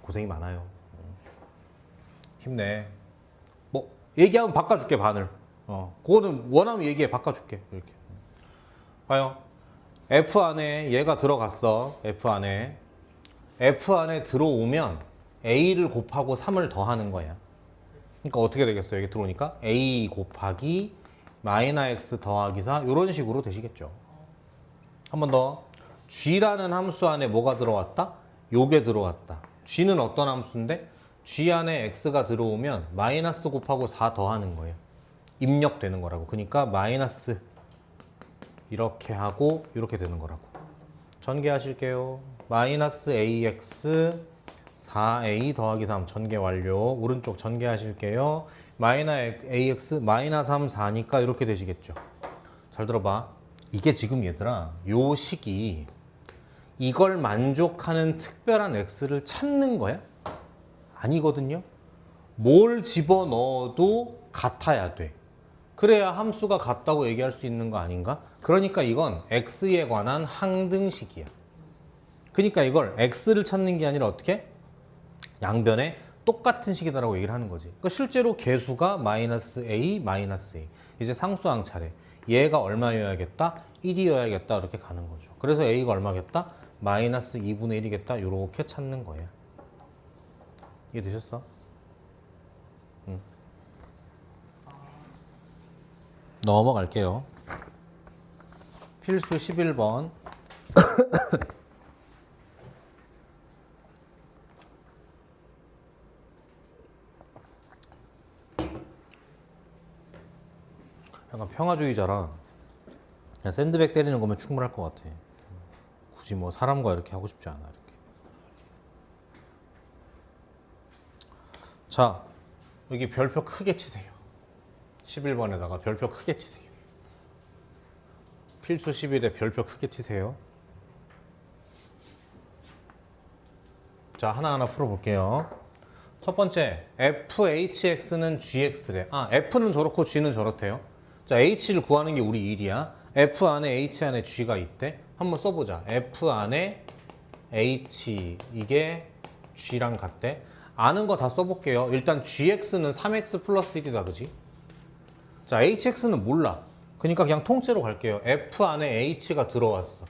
고생이 많아요. 힘내. 뭐 얘기하면 바꿔줄게 반을. 그거는 원하면 얘기해 바꿔줄게 이렇게. 봐요. F 안에 얘가 들어갔어. F 안에 들어오면 A를 곱하고 3을 더하는 거야. 그러니까 어떻게 되겠어요? 여기 들어오니까 A 곱하기 마이너 X 더하기 4 이런 식으로 되시겠죠. 한 번 더. G라는 함수 안에 뭐가 들어왔다? 요게 들어왔다. G는 어떤 함수인데? G 안에 X가 들어오면 마이너스 곱하고 4 더하는 거예요. 입력되는 거라고. 그러니까 마이너스 이렇게 하고 이렇게 되는 거라고. 전개하실게요. 마이너스 AX 4A 더하기 3 전개 완료. 오른쪽 전개하실게요. 마이너 AX 마이너 3 4니까 이렇게 되시겠죠. 잘 들어봐. 이게 지금 얘들아 요 식이 이걸 만족하는 특별한 X를 찾는 거야? 아니거든요. 뭘 집어넣어도 같아야 돼. 그래야 함수가 같다고 얘기할 수 있는 거 아닌가? 그러니까 이건 X에 관한 항등식이야. 그러니까 이걸 X를 찾는 게 아니라 어떻게? 양변에 똑같은 식이다라고 얘기를 하는 거지. 그러니까 실제로 개수가 마이너스 A, 마이너스 A. 이제 상수항 차례. 얘가 얼마여야겠다? 1이어야겠다. 이렇게 가는 거죠. 그래서 A가 얼마겠다? 마이너스 2분의 1이겠다. 이렇게 찾는 거야. 이해되셨어? 응. 넘어갈게요. 필수 11번. 약간 평화주의자라 그냥 샌드백 때리는 거면 충분할 것 같아. 굳이 뭐 사람과 이렇게 하고 싶지 않아. 이렇게. 자, 여기 별표 크게 치세요. 11번에다가 별표 크게 치세요. 필수 11에 별표 크게 치세요. 자, 하나하나 풀어볼게요. 첫 번째, fhx는 gx래. f는 저렇고 g는 저렇대요. 자, h를 구하는 게 우리 일이야. f 안에 h 안에 g가 있대. 한번 써보자. f 안에 h 이게 g랑 같대. 아는 거 다 써볼게요. 일단 gx는 3x 플러스 1이다, 그지? 자, hx는 몰라. 그러니까 그냥 통째로 갈게요. f 안에 h가 들어왔어.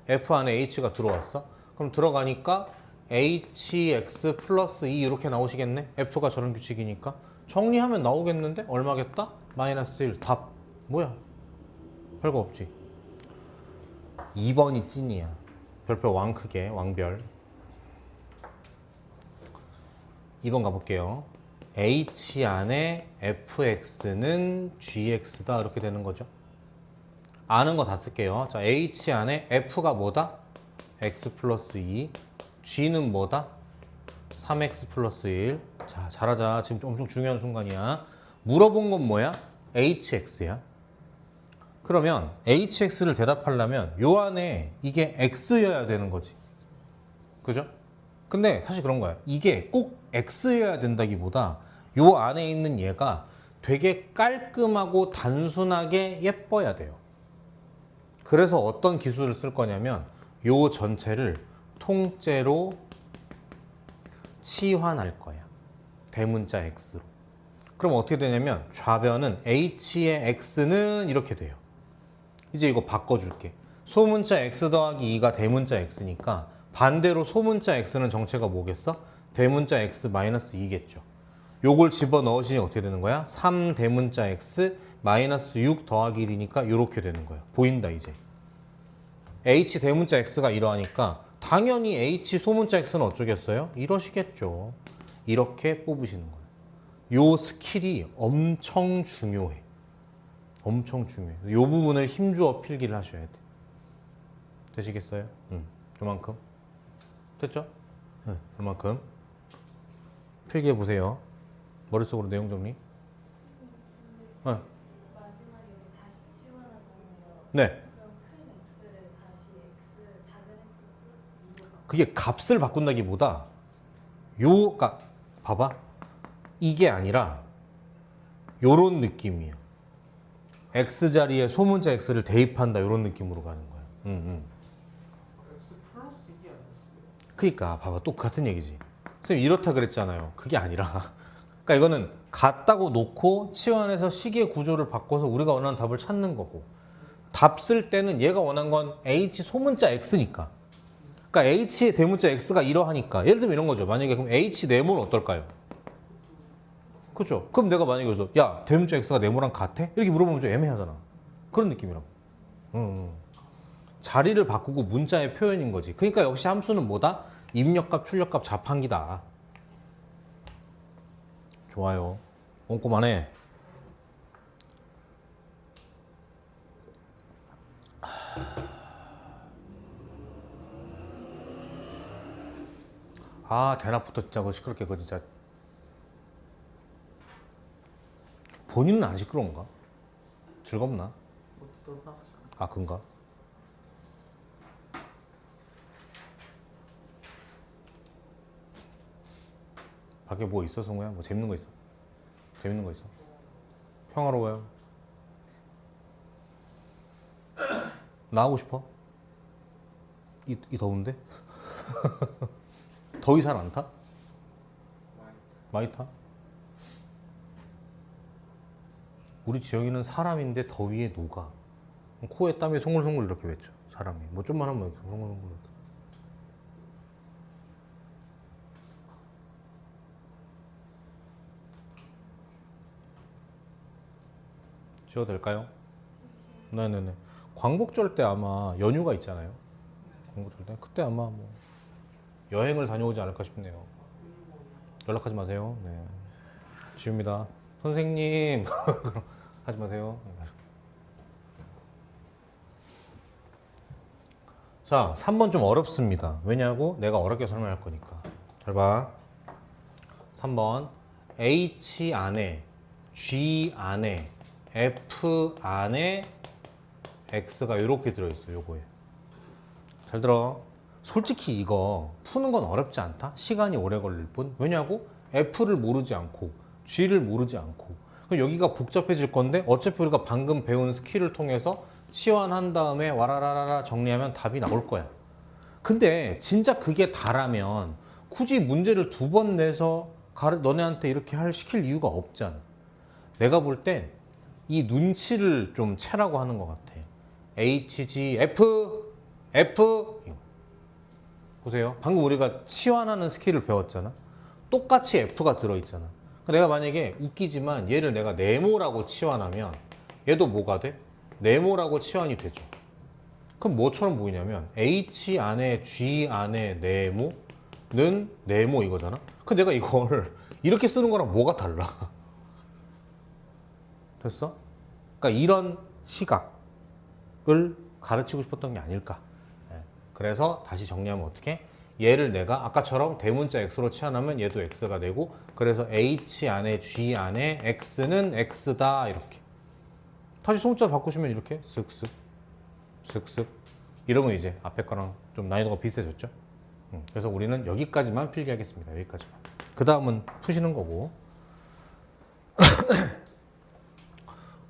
f 안에 h가 들어왔어. 그럼 들어가니까 hx 플러스 2 이렇게 나오시겠네? f가 저런 규칙이니까. 정리하면 나오겠는데? 얼마겠다? 마이너스 1. 답. 뭐야? 별거 없지. 2번이 찐이야. 별표 왕 크게, 왕별. 2번 가볼게요. h 안에 fx는 gx다. 이렇게 되는 거죠. 아는 거 다 쓸게요. 자, h 안에 f가 뭐다? x 플러스 2. g는 뭐다? 3x 플러스 1. 자, 잘하자. 지금 엄청 중요한 순간이야. 물어본 건 뭐야? hx야. 그러면 hx를 대답하려면 요 안에 이게 x여야 되는 거지. 그죠? 근데 사실 그런 거야. 이게 꼭 x여야 된다기보다 요 안에 있는 얘가 되게 깔끔하고 단순하게 예뻐야 돼요. 그래서 어떤 기술을 쓸 거냐면 요 전체를 통째로 치환할 거야. 대문자 x로. 그럼 어떻게 되냐면 좌변은 h의 x는 이렇게 돼요. 이제 이거 바꿔줄게. 소문자 x 더하기 2가 대문자 x니까 반대로 소문자 x는 정체가 뭐겠어? 대문자 x 마이너스 2겠죠. 요걸 집어넣으시니 어떻게 되는 거야? 3 대문자 x 마이너스 6 더하기 1이니까 이렇게 되는 거야. 보인다 이제. h 대문자 x가 이러하니까 당연히 h 소문자 x는 어쩌겠어요? 이러시겠죠. 이렇게 뽑으시는 거예요. 요 스킬이 엄청 중요해. 엄청 중요해. 요 부분을 힘주어 필기를 하셔야 돼. 되시겠어요? 요만큼. 됐죠? 요만큼. 필기해 보세요. 머릿속으로 내용 정리. 근데 어. 마지막에 여기 다시 치환하잖아요. 네. 그럼 큰 x를 다시 x 작은 x 플러스 2로 그게 값을 바꾼다기보다 그러니까 봐봐. 이게 아니라 요런 느낌이에요. x 자리에 소문자 x를 대입한다 요런 느낌으로 가는 거야. X 플러스 2 아니었어요? 그러니까 봐봐 또 같은 얘기지. 선생님 이렇다 그랬잖아요. 그게 아니라 그러니까 이거는 같다고 놓고 치환해서 식의 구조를 바꿔서 우리가 원하는 답을 찾는 거고 답 쓸 때는 얘가 원한 건 h 소문자 x니까 그러니까 h의 대문자 x가 이러하니까 예를 들면 이런 거죠. 만약에 그럼 h 네모는 어떨까요? 그렇죠. 그럼 내가 만약에 여기서 야 대문자 x가 네모랑 같아? 이렇게 물어보면 좀 애매하잖아. 그런 느낌이라고. 자리를 바꾸고 문자의 표현인 거지. 그러니까 역시 함수는 뭐다? 입력값, 출력값, 자판기다. 좋아요. 꼼꼼하네. 아 대낮부터 진짜 그거 시끄럽게 그거 진짜. 본인은 안 시끄러운가? 즐겁나? 어찌든 나가지 않아. 아 그런가? 밖에 뭐 있어 성우야? 뭐 재밌는 거 있어? 재밌는 거 있어? 평화로워요? 나가고 싶어? 이 더운데? 더위 잘 안 타? 많이 타? 우리 지영이는 사람인데 더위에 녹아. 코에 땀이 송글송글 이렇게 맺죠. 사람이. 뭐 좀만 하면 이렇게 송글송글 이렇게. 지워도 될까요? 네네네. 광복절 때 아마 연휴가 있잖아요. 광복절 때. 그때 아마 뭐 여행을 다녀오지 않을까 싶네요. 연락하지 마세요. 네. 지웁니다. 선생님. 하지 마세요. 자, 3번 좀 어렵습니다. 왜냐고? 내가 어렵게 설명할 거니까. 잘 봐. 3번. H 안에, G 안에, F 안에 X가 이렇게 들어있어, 요거에. 잘 들어. 솔직히 이거 푸는 건 어렵지 않다? 시간이 오래 걸릴 뿐. 왜냐고? F를 모르지 않고, G를 모르지 않고. 그럼 여기가 복잡해질 건데, 어차피 우리가 방금 배운 스킬을 통해서 치환한 다음에 와라라라라 정리하면 답이 나올 거야. 근데 진짜 그게 다라면 굳이 문제를 2번 내서 너네한테 이렇게 시킬 이유가 없잖아. 내가 볼 땐 이 눈치를 좀 채라고 하는 것 같아. H, G, F, F. 보세요. 방금 우리가 치환하는 스킬을 배웠잖아. 똑같이 F가 들어있잖아. 내가 만약에 웃기지만 얘를 내가 네모라고 치환하면 얘도 뭐가 돼? 네모라고 치환이 되죠. 그럼 뭐처럼 보이냐면 H 안에 G 안에 네모는 네모 이거잖아. 그럼 내가 이걸 이렇게 쓰는 거랑 뭐가 달라? 됐어? 그러니까 이런 시각을 가르치고 싶었던 게 아닐까. 그래서 다시 정리하면 어떻게? 얘를 내가 아까처럼 대문자 x로 치환하면 얘도 x가 되고 그래서 h 안에 g 안에 x는 x다 이렇게. 다시 소문자 바꾸시면 이렇게 쓱쓱 쓱쓱 이러면 이제 앞에 거랑 좀 난이도가 비슷해졌죠. 그래서 우리는 여기까지만 필기하겠습니다. 여기까지만. 그 다음은 푸시는 거고.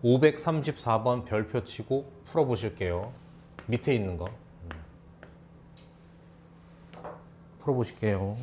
534번 별표 치고 풀어보실게요. 밑에 있는 거. 풀어보실게요.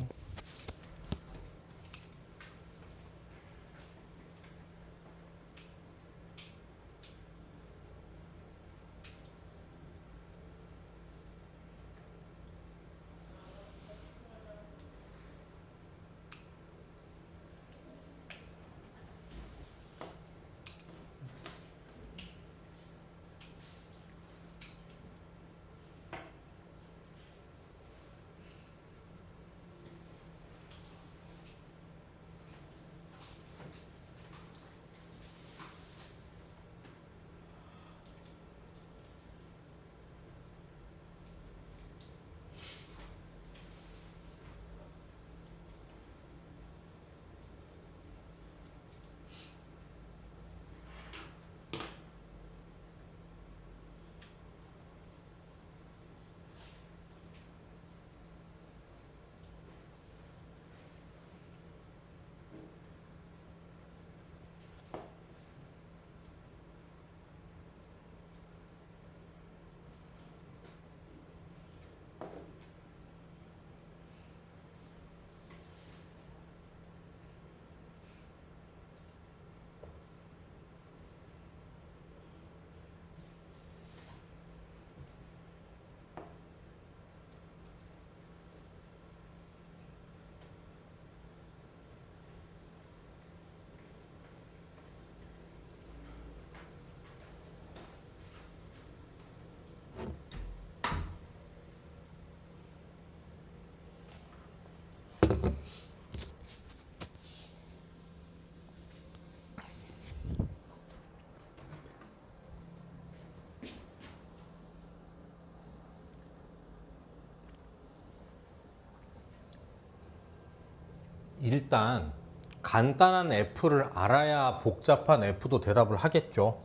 일단 간단한 f를 알아야 복잡한 f도 대답을 하겠죠.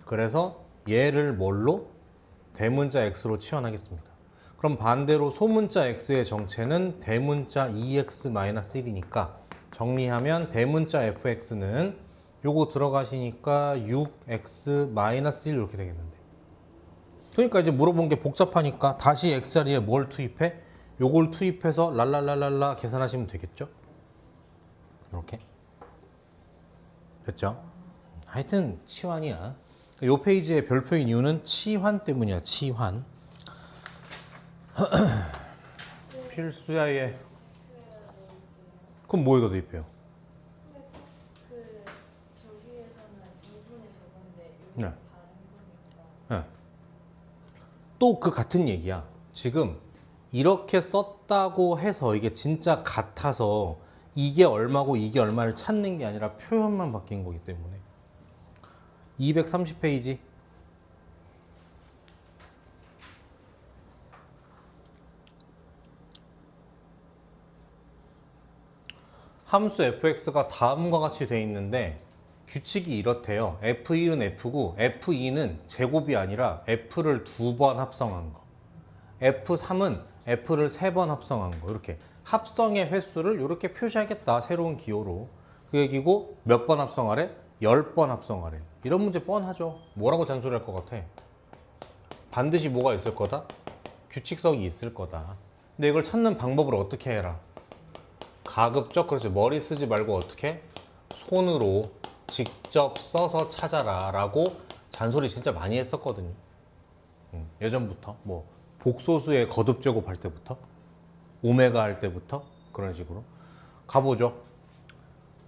그래서 얘를 뭘로? 대문자 x로 치환하겠습니다. 그럼 반대로 소문자 x의 정체는 대문자 2x-1이니까 정리하면 대문자 fx는 요거 들어가시니까 6x-1 이렇게 되겠는데. 그러니까 이제 물어본 게 복잡하니까 다시 x자리에 뭘 투입해? 요걸 투입해서 랄랄랄랄라 계산하시면 되겠죠? 이렇게. 됐죠? 하여튼 치환이야. 요 페이지의 별표인 이유는 치환 때문이야. 치환. 필수야 얘. 그럼 뭐에다 대입해요? 근데 그 저기에서는 2분의 저건데 네. 여기 다른 거니까. 또 그 같은 얘기야. 지금 이렇게 썼다고 해서 이게 진짜 같아서 이게 얼마고 이게 얼마를 찾는 게 아니라 표현만 바뀐 거기 때문에. 230페이지. 함수 fx가 다음과 같이 돼 있는데 규칙이 이렇대요. f1은 f고 f2는 제곱이 아니라 f를 2번 합성한 거. f3은 f를 3번 합성한 거. 이렇게 합성의 횟수를 이렇게 표시하겠다. 새로운 기호로. 그 얘기고 몇 번 합성하래? 10번 합성하래. 이런 문제 뻔하죠. 뭐라고 잔소리할 것 같아? 반드시 뭐가 있을 거다? 규칙성이 있을 거다. 근데 이걸 찾는 방법을 어떻게 해라? 가급적 그렇지. 머리 쓰지 말고 어떻게? 손으로 직접 써서 찾아라 라고 잔소리 진짜 많이 했었거든요. 예전부터 뭐 복소수의 거듭 제곱할 때부터 오메가 할 때부터 그런 식으로 가보죠.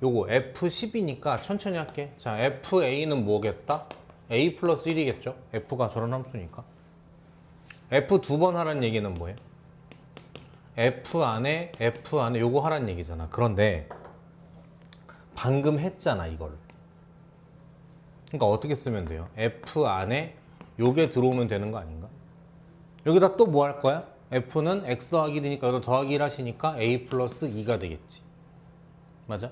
요거 F10이니까 천천히 할게. 자, FA는 뭐겠다? A 플러스 1이겠죠? F가 저런 함수니까. F 2번 하라는 얘기는 뭐예요? F 안에 요거 하라는 얘기잖아. 그런데 방금 했잖아, 이걸. 그러니까 어떻게 쓰면 돼요? F 안에 요게 들어오면 되는 거 아닌가? 여기다 또 뭐 할 거야? F는 X 더하기 1이니까 여기다 더하기 1 하시니까 A 플러스 2가 되겠지. 맞아?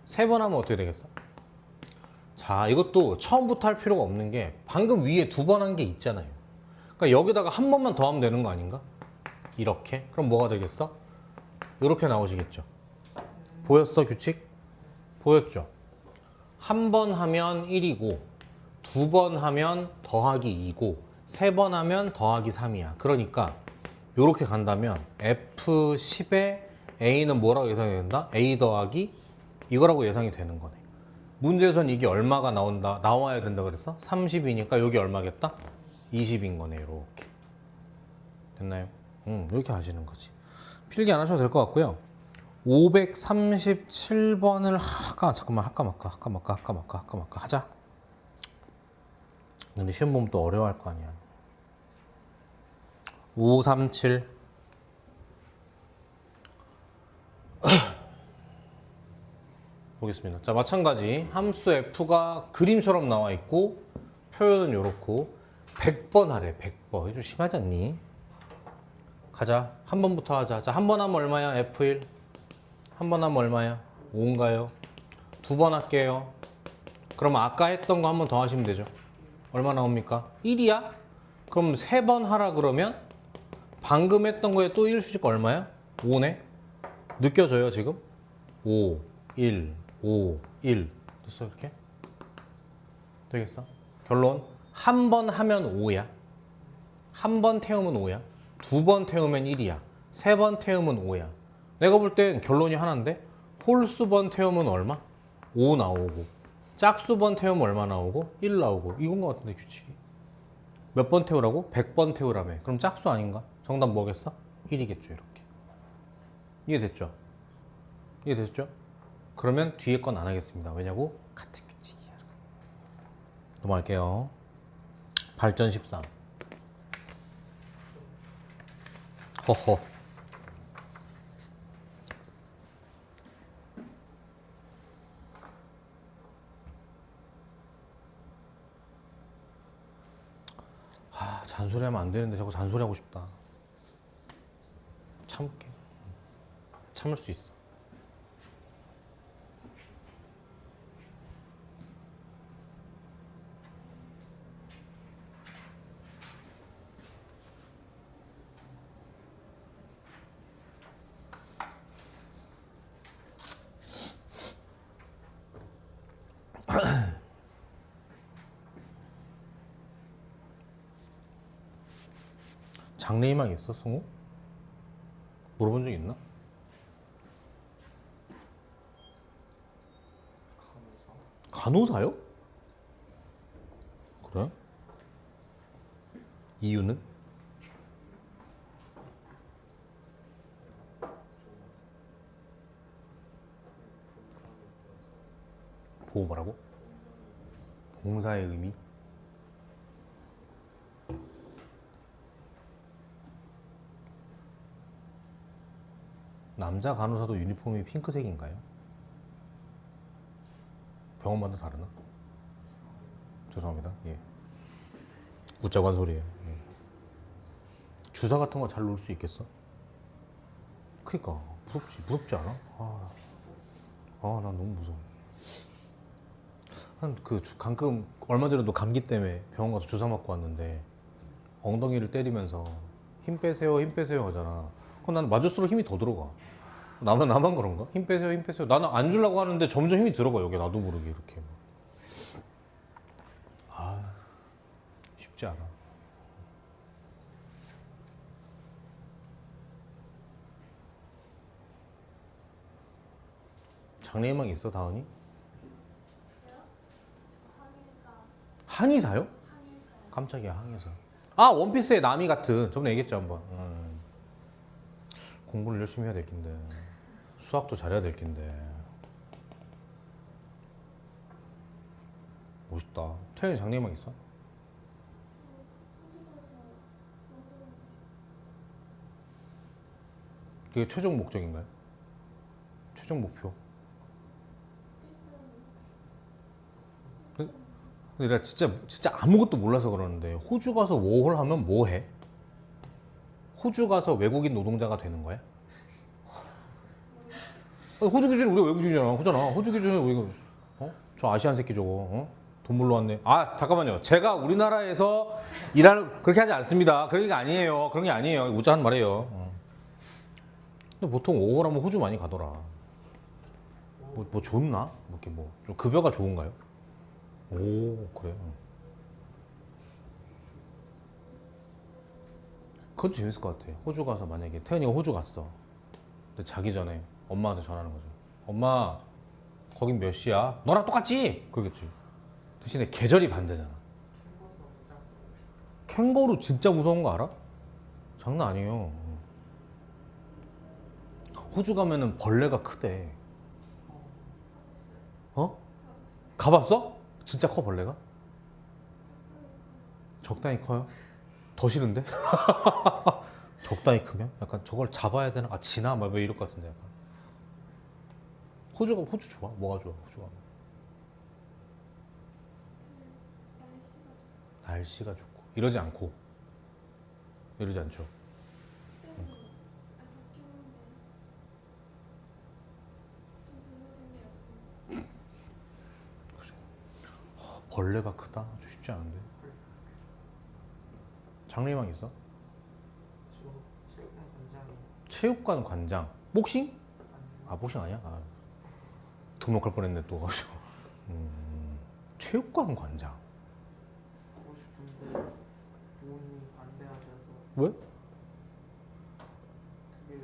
세 번 하면 어떻게 되겠어? 자, 이것도 처음부터 할 필요가 없는 게 방금 위에 2번 한 게 있잖아요. 그러니까 여기다가 한 번만 더 하면 되는 거 아닌가? 이렇게. 그럼 뭐가 되겠어? 이렇게 나오시겠죠. 보였어, 규칙? 보였죠? 한 번 하면 1이고 2번 하면 더하기 2고 3번 하면 더하기 3이야. 그러니까 이렇게 간다면 F10에 A는 뭐라고 예상이 된다? A 더하기 이거라고 예상이 되는 거네. 문제에선 이게 얼마가 나와야 된다 그랬어? 30이니까 여기 얼마겠다? 20인 거네. 이렇게. 됐나요? 이렇게 하시는 거지. 필기 안 하셔도 될 것 같고요. 537번을 할까 말까 하자. 근데 시험 보면 또 어려워할 거 아니야. 537 보겠습니다. 자, 마찬가지 함수 f가 그림처럼 나와 있고 표현은 이렇고 100번 하래. 100번. 좀 심하지 않니? 가자. 한 번부터 하자. 자, 한 번 하면 얼마야? F1. 한 번 하면 얼마야? 5인가요? 2번 할게요. 그럼 아까 했던 거 한 번 더 하시면 되죠. 얼마 나옵니까? 1이야? 그럼 3번 하라 그러면 방금 했던 거에 또 1 수직 얼마야? 5네? 느껴져요 지금? 5, 1, 5, 1 됐어 이렇게? 되겠어? 결론 한 번 하면 5야. 한 번 태우면 5야. 2번 태우면 1이야. 3번 태우면 5야. 내가 볼 땐 결론이 하나인데 홀수번 태우면 얼마? 5 나오고 짝수번 태우면 얼마 나오고? 1 나오고. 이건 것 같은데 규칙이. 몇 번 태우라고? 100번 태우라며. 그럼 짝수 아닌가? 정답 뭐겠어? 1이겠죠 이렇게. 이해됐죠? 이해됐죠? 그러면 뒤에 건 안 하겠습니다. 왜냐고? 같은 규칙이야. 넘어갈게요. 발전 13. 허허. 잔소리하면 안 되는데 자꾸 잔소리하고 싶다. 참을게. 참을 수 있어. 장래희망 있어, 승우? 물어본 적 있나? 간호사? 간호사요? 그래? 이유는? 보호 뭐라고? 봉사의 의미? 남자 간호사도 유니폼이 핑크색인가요? 병원마다 다르나? 죄송합니다. 예. 웃자고 한 소리예요. 예. 주사 같은 거 잘 놓을 수 있겠어? 그니까 무섭지 않아? 난 너무 무서워. 가끔 얼마 전에도 감기 때문에 병원 가서 주사 맞고 왔는데 엉덩이를 때리면서 힘 빼세요 하잖아. 그럼 나는 맞을수록 힘이 더 들어가. 나만 그런가? 힘 빼세요. 나는 안 주려고 하는데 점점 힘이 들어가, 여기 나도 모르게 이렇게. 쉽지 않아. 장래희망 있어, 다은이? 한의사요? 한의사요. 깜짝이야, 항해사. 아, 원피스의 나미 같은. 저번에 얘기했죠, 한번. 공부를 열심히 해야 될 텐데. 수학도 잘해야 될 텐데. 멋있다. 태연이 장래희망 있어? 그게 최종 목적인가요? 최종 목표? 근데 내가 진짜 아무것도 몰라서 그러는데 호주 가서 워홀 하면 뭐 해? 호주 가서 외국인 노동자가 되는 거야? 호주 기준에 우리가 외국인이잖아. 호주 기준에 우리가 저 아시안 새끼 저거 돈 벌러 왔네. 아 잠깐만요. 제가 우리나라에서 일하는 그렇게 하지 않습니다. 그런 게 아니에요. 그런 게 아니에요. 우자한 말이에요. 근데 보통 워홀 하면 호주 많이 가더라. 뭐 좋나? 뭐 이렇게 좀 급여가 좋은가요? 오 그래. 그것도 재밌을 것 같아. 호주 가서 만약에 태연이가 호주 갔어. 근데 자기 전에 엄마한테 전화하는 거죠. 엄마 거긴 몇 시야? 너랑 똑같지? 그러겠지. 대신에 계절이 반대잖아. 캥거루 진짜 무서운 거 알아? 장난 아니에요. 호주 가면은 벌레가 크대. 가봤어? 진짜 커 벌레가? 적당히 커요? 더 싫은데? 적당히 크면? 약간 저걸 잡아야 되나? 지나? 막 왜 이럴 것 같은데 약간. 호주 좋아? 뭐가 좋아? 호주 가면? 날씨가 좋고 이러지 않고 이러지 않죠. 벌레가 크다? 아주 쉽지 않은데. 장래희망 있어? 저 체육관 관장이 체육관 관장. 복싱? 복싱 아니야? 등록할 뻔했네 또. 체육관 관장. 하고 싶은데 부모님이 반대하셔서 왜? 그게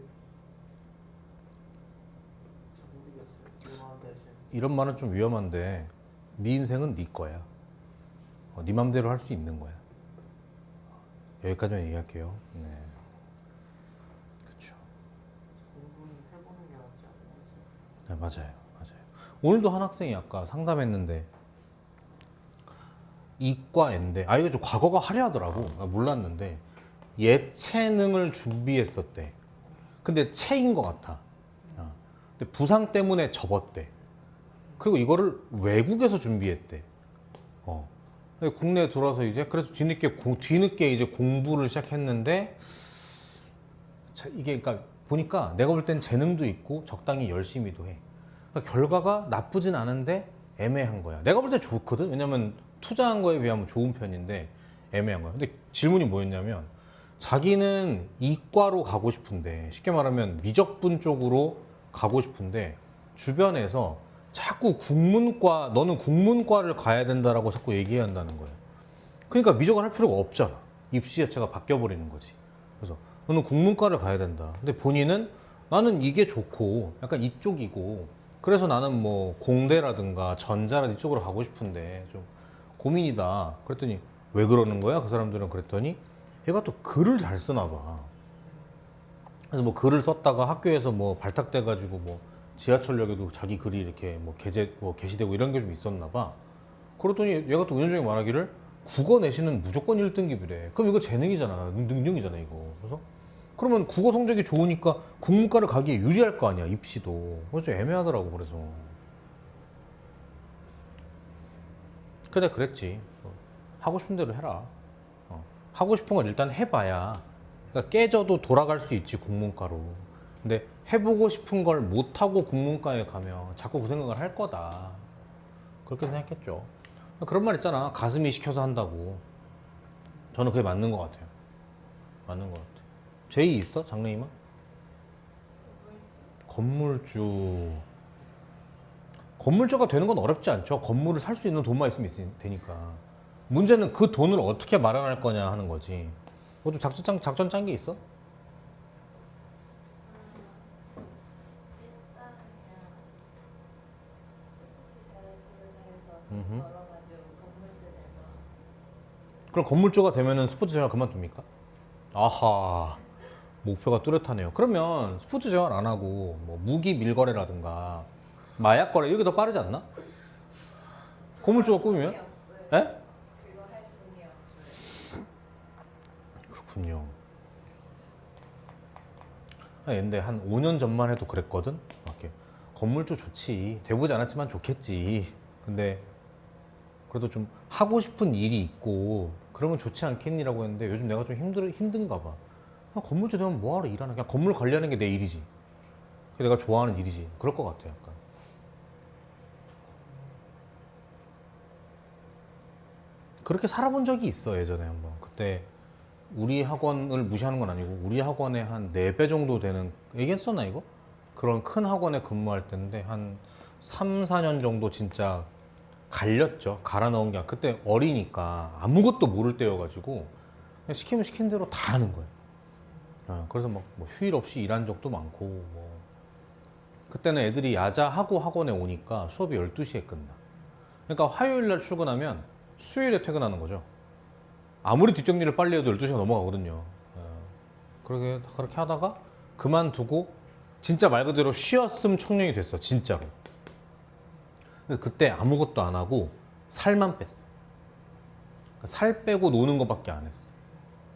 잘 모르겠어요. 누나 대신 이런 말은 좀 위험한데 네 인생은 네 거야. 네 맘대로 할 수 있는 거야. 여기까지만 얘기할게요. 네. 그렇죠. 공부는 해보는 게 낫지 않나 해서 네, 맞아요. 오늘도 한 학생이 아까 상담했는데 이과인데 이거 좀 과거가 화려하더라고. 몰랐는데 예체능을 준비했었대. 근데 체인 것 같아. 근데 부상 때문에 접었대. 그리고 이거를 외국에서 준비했대. 근데 국내에 들어와서 이제 그래서 뒤늦게 이제 공부를 시작했는데 이게 그러니까 보니까 내가 볼 땐 재능도 있고 적당히 열심히도 해. 그러니까 결과가 나쁘진 않은데 애매한 거야. 내가 볼 때 좋거든. 왜냐면 투자한 거에 비하면 좋은 편인데 애매한 거야. 근데 질문이 뭐였냐면 자기는 이과로 가고 싶은데 쉽게 말하면 미적분 쪽으로 가고 싶은데 주변에서 자꾸 너는 국문과를 가야 된다라고 자꾸 얘기한다는 거예요. 그러니까 미적을 할 필요가 없잖아. 입시 자체가 바뀌어 버리는 거지. 그래서 너는 국문과를 가야 된다. 근데 본인은 나는 이게 좋고 약간 이쪽이고 그래서 나는 뭐 공대라든가 전자라든가 이쪽으로 가고 싶은데 좀 고민이다. 그랬더니 왜 그러는 거야? 그 사람들은 그랬더니 얘가 또 글을 잘 쓰나 봐. 그래서 뭐 글을 썼다가 학교에서 뭐 발탁돼가지고 뭐 지하철역에도 자기 글이 이렇게 뭐 게시되고 이런 게 좀 있었나 봐. 그랬더니 얘가 또 은연중에 말하기를 국어 내신은 무조건 1등급이래. 그럼 이거 재능이잖아. 능력이잖아 이거. 그래서 그러면 국어 성적이 좋으니까 국문과를 가기에 유리할 거 아니야 입시도. 그래서 좀 애매하더라고. 그래서 그래 그랬지. 하고 싶은 대로 해라. 하고 싶은 건 일단 해봐야 그러니까 깨져도 돌아갈 수 있지 국문과로. 근데 해보고 싶은 걸 못하고 국문과에 가면 자꾸 그 생각을 할 거다. 그렇게 생각했죠. 그런 말 있잖아. 가슴이 시켜서 한다고. 저는 그게 맞는 것 같아요. 맞는 것 같아. 제이 있어? 장래희망? 건물주. 건물주가 되는 건 어렵지 않죠. 건물을 살 수 있는 돈만 있으면 되니까. 문제는 그 돈을 어떻게 마련할 거냐 하는 거지. 뭐 좀 작전 짠 게 있어? 일단 그냥 스포츠 자율치료사에서 음흠. 걸어가지고 건물주에서 그럼 건물주가 되면은 스포츠 생활 그만둡니까? 아하. 목표가 뚜렷하네요. 그러면 스포츠 생활 안 하고 뭐 무기 밀거래라든가 마약 거래 이게 더 빠르지 않나? 건물주가 꿈이면? 돈이 없어요. 에? 그거 할 돈이 없어요. 그렇군요. 근데 한 5년 전만 해도 그랬거든? 막 이렇게 건물주 좋지. 돼보지 않았지만 좋겠지. 근데 그래도 좀 하고 싶은 일이 있고 그러면 좋지 않겠니라고 했는데 요즘 내가 좀 힘든가 봐. 그냥 건물주 되면 뭐하러 일하나? 그냥 건물 관리하는 게 내 일이지. 그게 내가 좋아하는 일이지. 그럴 것 같아, 약간. 그렇게 살아본 적이 있어, 예전에 한번. 그때 우리 학원을 무시하는 건 아니고 우리 학원에 한 4배 정도 되는 얘기했었나 이거? 그런 큰 학원에 근무할 때인데 한 3, 4년 정도 진짜 갈렸죠. 갈아 넣은 게 그때 어리니까 아무것도 모를 때여가지고 그냥 시키면 시킨 대로 다 하는 거예요. 그래서 막 뭐 휴일 없이 일한 적도 많고 뭐 그때는 애들이 야자하고 학원에 오니까 수업이 12시에 끝나. 그러니까 화요일 날 출근하면 수요일에 퇴근하는 거죠. 아무리 뒷정리를 빨리 해도 12시가 넘어가거든요. 그렇게 하다가 그만두고 진짜 말 그대로 쉬었음 청년이 됐어. 진짜로. 그래서 그때 아무것도 안 하고 살만 뺐어. 그러니까 살 빼고 노는 것밖에 안 했어.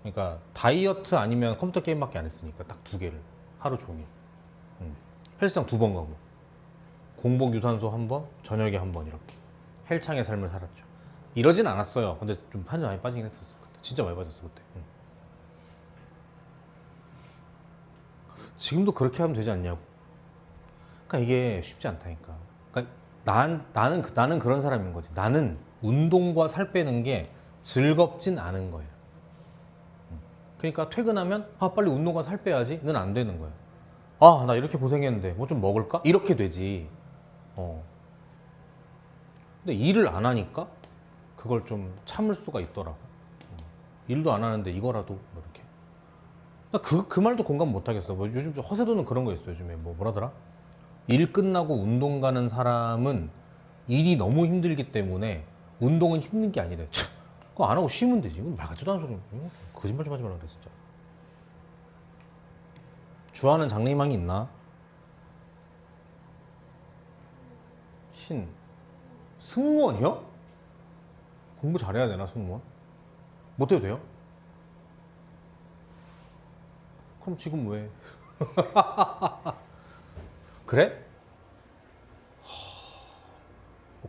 그러니까 다이어트 아니면 컴퓨터 게임밖에 안 했으니까 딱 2개를 하루 종일. 헬스장 2번 가고 공복 유산소 1번, 저녁에 1번 이렇게 헬창의 삶을 살았죠. 이러진 않았어요. 근데 좀 한이 많이 빠지긴 했었어. 그때. 진짜 많이 빠졌어 그때. 지금도 그렇게 하면 되지 않냐고. 그러니까 이게 쉽지 않다니까. 그러니까 나는 그런 사람인 거지. 나는 운동과 살 빼는 게 즐겁진 않은 거예요. 그러니까 퇴근하면 빨리 운동과 살 빼야지.는 안 되는 거예요. 나 이렇게 고생했는데 뭐 좀 먹을까? 이렇게 되지. 근데 일을 안 하니까 그걸 좀 참을 수가 있더라고. 일도 안 하는데 이거라도 뭐 이렇게. 그 말도 공감 못 하겠어. 뭐 요즘 허세도는 그런 거 있어. 요즘에 뭐라더라? 일 끝나고 운동 가는 사람은 일이 너무 힘들기 때문에 운동은 힘든 게 아니래. 참, 그거 안 하고 쉬면 되지. 이건 말 같지도 않은 소리. 거짓말 좀 하지 말라 그래 진짜. 주하는 장래희망이 있나? 승무원이요? 공부 잘해야 되나 승무원? 못해도 돼요? 그럼 지금 왜? 그래?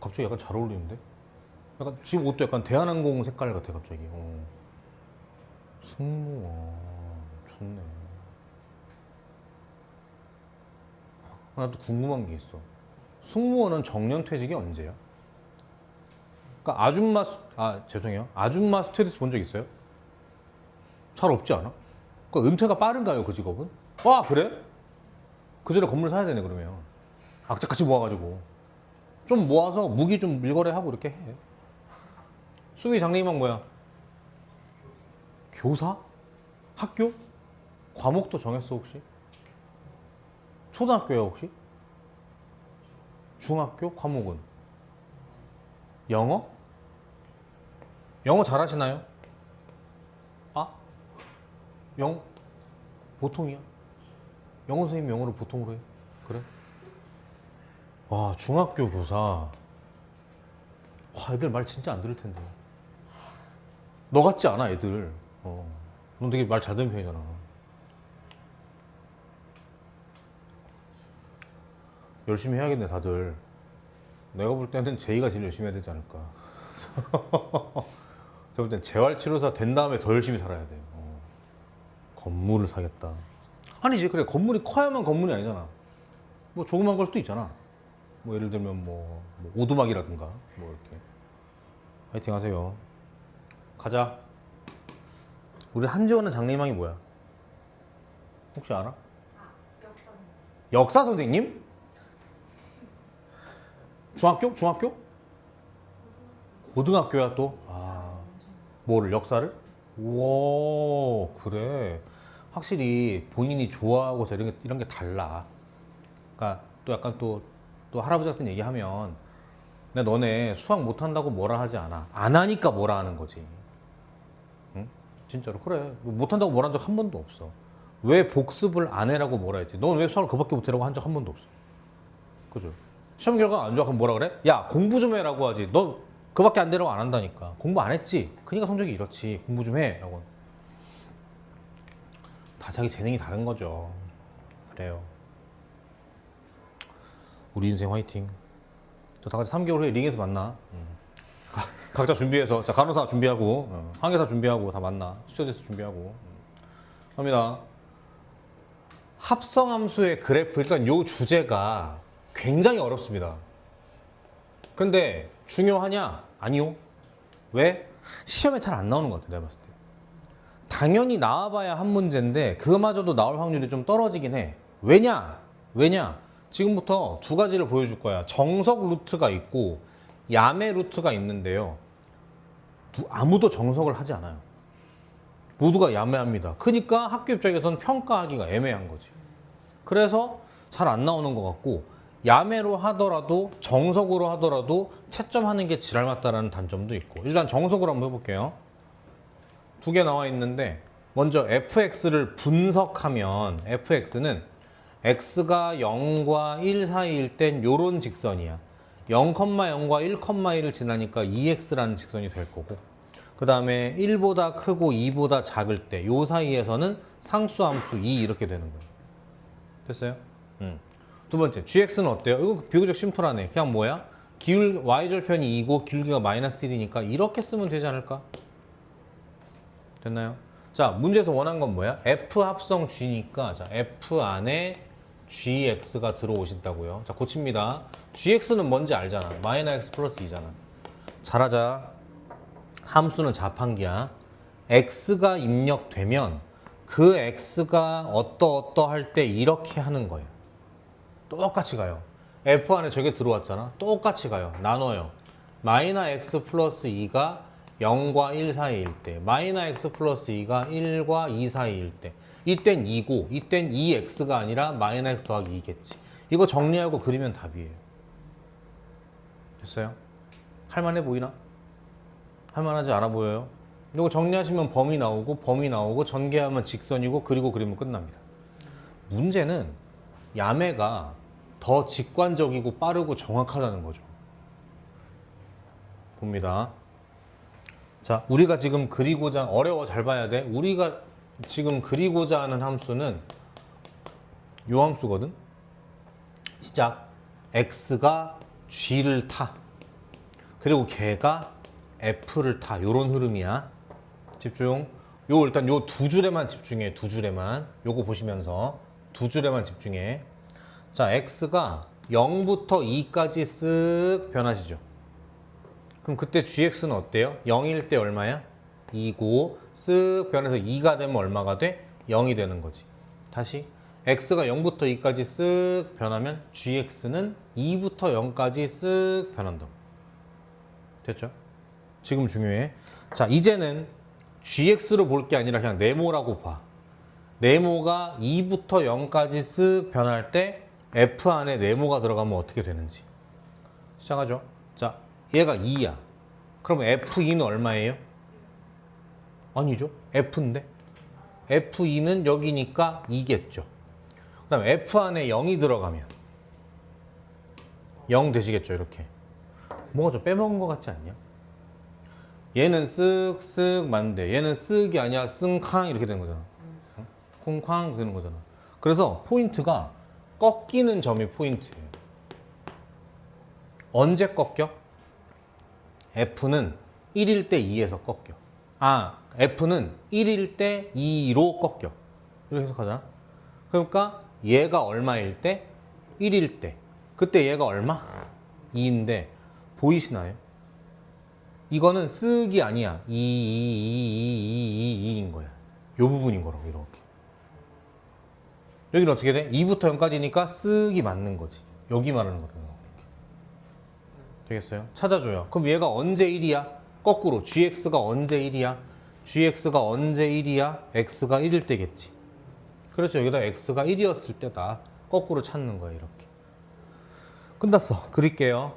갑자기 약간 잘 어울리는데? 약간 지금 옷도 약간 대한항공 색깔 같아 갑자기. 승무원 좋네. 하나 또 궁금한 게 있어. 승무원은 정년퇴직이 언제야? 그러니까 죄송해요. 아줌마 스튜어디스 본 적 있어요? 잘 없지 않아? 그러니까 은퇴가 빠른가요 그 직업은? 그래? 그 전에 건물 사야 되네 그러면. 악착같이 모아가지고 좀 모아서 무기 좀 밀거래하고 이렇게 해. 수미 장래희망 뭐야? 교사? 학교? 과목도 정했어 혹시? 초등학교야 혹시? 중학교? 과목은? 영어? 영어 잘하시나요? 아? 보통이야? 영어 선생님 영어를 보통으로 해? 그래? 와 중학교 교사 와 애들 말 진짜 안 들을 텐데 너 같지 않아 애들 넌 되게 말 잘 듣는 편이잖아 열심히 해야겠네 다들 내가 볼 때는 제이가 제일 열심히 해야 되지 않을까 제가 볼 땐 재활치료사 된 다음에 더 열심히 살아야 돼 건물을 사겠다 아니지 그래 건물이 커야만 건물이 아니잖아 뭐 조그만 걸 수도 있잖아 뭐 예를 들면 뭐 오두막이라든가 뭐 이렇게 화이팅 하세요 가자 우리 한지원은 장래희망이 뭐야? 혹시 알아? 역사 선생님. 역사 선생님? 중학교? 중학교? 고등학교야 또? 뭐를 역사를? 우와 그래 확실히 본인이 좋아하고 이런 게 달라 그러니까 또 약간 또 할아버지 같은 얘기하면 내가 너네 수학 못한다고 뭐라 하지 않아 안 하니까 뭐라 하는 거지 응? 진짜로 그래 못한다고 뭐라 한 적 한 번도 없어 왜 복습을 안 해라고 뭐라 했지 넌 왜 수학을 그밖에 못해라고 한 적 한 번도 없어 그죠? 시험 결과가 안 좋아 그럼 뭐라 그래? 야 공부 좀 해라고 하지 너 그밖에 안 되라고 안 한다니까 공부 안 했지 그러니까 성적이 이렇지 공부 좀 해 라고 다 자기 재능이 다른 거죠 그래요 우리 인생 화이팅 다 같이 3개월 후에 링에서 만나 각자 준비해서 자 간호사 준비하고 항해사 준비하고 다 만나 스튜어디스 준비하고 갑니다 합성함수의 그래프 일단 요 주제가 굉장히 어렵습니다 근데 중요하냐? 아니요 왜? 시험에 잘 안 나오는 것 같아요 내가 봤을 때 당연히 나와봐야 한 문제인데 그거마저도 나올 확률이 좀 떨어지긴 해 왜냐? 지금부터 두 가지를 보여줄 거야 정석 루트가 있고 야매 루트가 있는데요 아무도 정석을 하지 않아요 모두가 야매합니다 그러니까 학교 입장에서는 평가하기가 애매한 거지 그래서 잘 안 나오는 것 같고 야매로 하더라도 정석으로 하더라도 채점하는 게 지랄 맞다라는 단점도 있고 일단 정석으로 한번 해볼게요 두 개 나와 있는데 먼저 fx를 분석하면 fx는 x가 0과 1 사이일 땐 요런 직선이야 0,0과 1,1을 지나니까 2x라는 직선이 될 거고 그 다음에 1보다 크고 2보다 작을 때 요 사이에서는 상수함수 2 이렇게 되는 거예요 됐어요? 두 번째 gx는 어때요? 이거 비교적 심플하네 그냥 뭐야? y절편이 2고 기울기가 마이너스 1이니까 이렇게 쓰면 되지 않을까? 됐나요? 자 문제에서 원한 건 뭐야? f 합성 g니까 자 f 안에 gx가 들어오신다고요 자 고칩니다 gx는 뭔지 알잖아 마이너스 x 플러스 2잖아 잘하자 함수는 자판기야 x가 입력되면 그 x가 어떠할 때 이렇게 하는 거예요 똑같이 가요 f 안에 저게 들어왔잖아 똑같이 가요 나눠요 마이너스 x 플러스 2가 0과 1 사이일 때 마이너스 x 플러스 2가 1과 2 사이일 때 이땐 2고 이땐 2x가 아니라 마이너스 x 더하기 2겠지 이거 정리하고 그리면 답이에요 됐어요? 할만해 보이나? 할만하지 않아 보여요? 이거 정리하시면 범위 나오고 전개하면 직선이고 그리고 그리면 끝납니다 문제는 야매가 더 직관적이고 빠르고 정확하다는 거죠 봅니다 자 우리가 지금 그리고자 어려워 잘 봐야 돼 우리가 지금 그리고자 하는 함수는 요 함수거든 시작 x가 g를 타 그리고 걔가 f를 타 요런 흐름이야 집중 요 일단 요 두 줄에만 집중해 두 줄에만 요거 보시면서 두 줄에만 집중해 자 x가 0부터 2까지 쓱 변하시죠 그럼 그때 gx는 어때요? 0일 때 얼마야? 2고 쓱 변해서 2가 되면 얼마가 돼? 0이 되는 거지 다시 x가 0부터 2까지 쓱 변하면 gx는 2부터 0까지 쓱 변한다고 됐죠? 지금 중요해 자 이제는 gx로 볼 게 아니라 그냥 네모라고 봐 네모가 2부터 0까지 쓱 변할 때 F 안에 네모가 들어가면 어떻게 되는지 시작하죠. 자, 얘가 2야. 그럼 F2는 얼마예요? 아니죠. F인데 F2는 여기니까 2겠죠. 그 다음에 F 안에 0이 들어가면 0 되시겠죠. 이렇게 뭐가 좀 빼먹은 것 같지 않냐? 얘는 쓱쓱 맞는데 얘는 쓱이 아니야 쓱캉 이렇게 되는 거잖아. 콩쾅 되는 거잖아. 그래서 포인트가 꺾이는 점이 포인트예요. 언제 꺾여? F는 1일 때 2에서 꺾여. F는 1일 때 2로 꺾여. 이렇게 해석하잖아. 그러니까 얘가 얼마일 때? 1일 때. 그때 얘가 얼마? 2인데 보이시나요? 이거는 쓱이 아니야. 2인 거야. 요 부분인 거라고 이렇게. 여기는 어떻게 돼? 2부터 0까지니까 쓱이 맞는 거지. 여기 말하는 거다. 되겠어요? 찾아줘요. 그럼 얘가 언제 1이야? 거꾸로 gx가 언제 1이야? gx가 언제 1이야? x가 1일 때겠지. 그렇죠. 여기다 x가 1이었을 때다. 거꾸로 찾는 거예요. 이렇게. 끝났어. 그릴게요.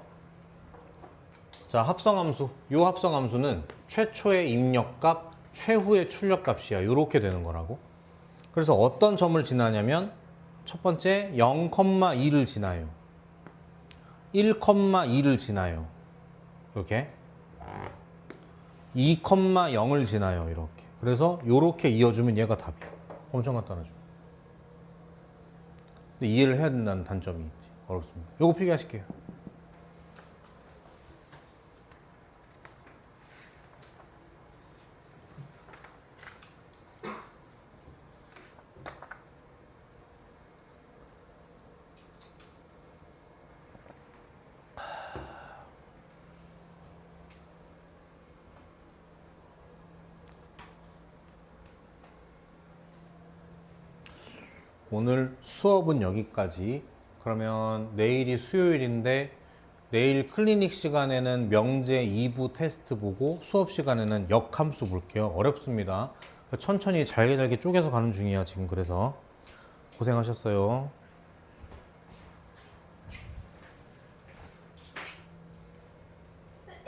자, 합성함수. 요 합성함수는 최초의 입력값, 최후의 출력값이야. 이렇게 되는 거라고. 그래서 어떤 점을 지나냐면 첫 번째 0,2를 지나요. 1,2를 지나요. 이렇게 2,0을 지나요. 이렇게. 그래서 이렇게 이어주면 얘가 답이야. 엄청 간단하죠. 근데 이해를 해야 된다는 단점이 있지. 어렵습니다. 요거 필기하실게요. 오늘 수업은 여기까지. 그러면 내일이 수요일인데 내일 클리닉 시간에는 명제 2부 테스트 보고 수업 시간에는 역함수 볼게요. 어렵습니다. 천천히 잘게 쪼개서 가는 중이야 지금. 그래서 고생하셨어요.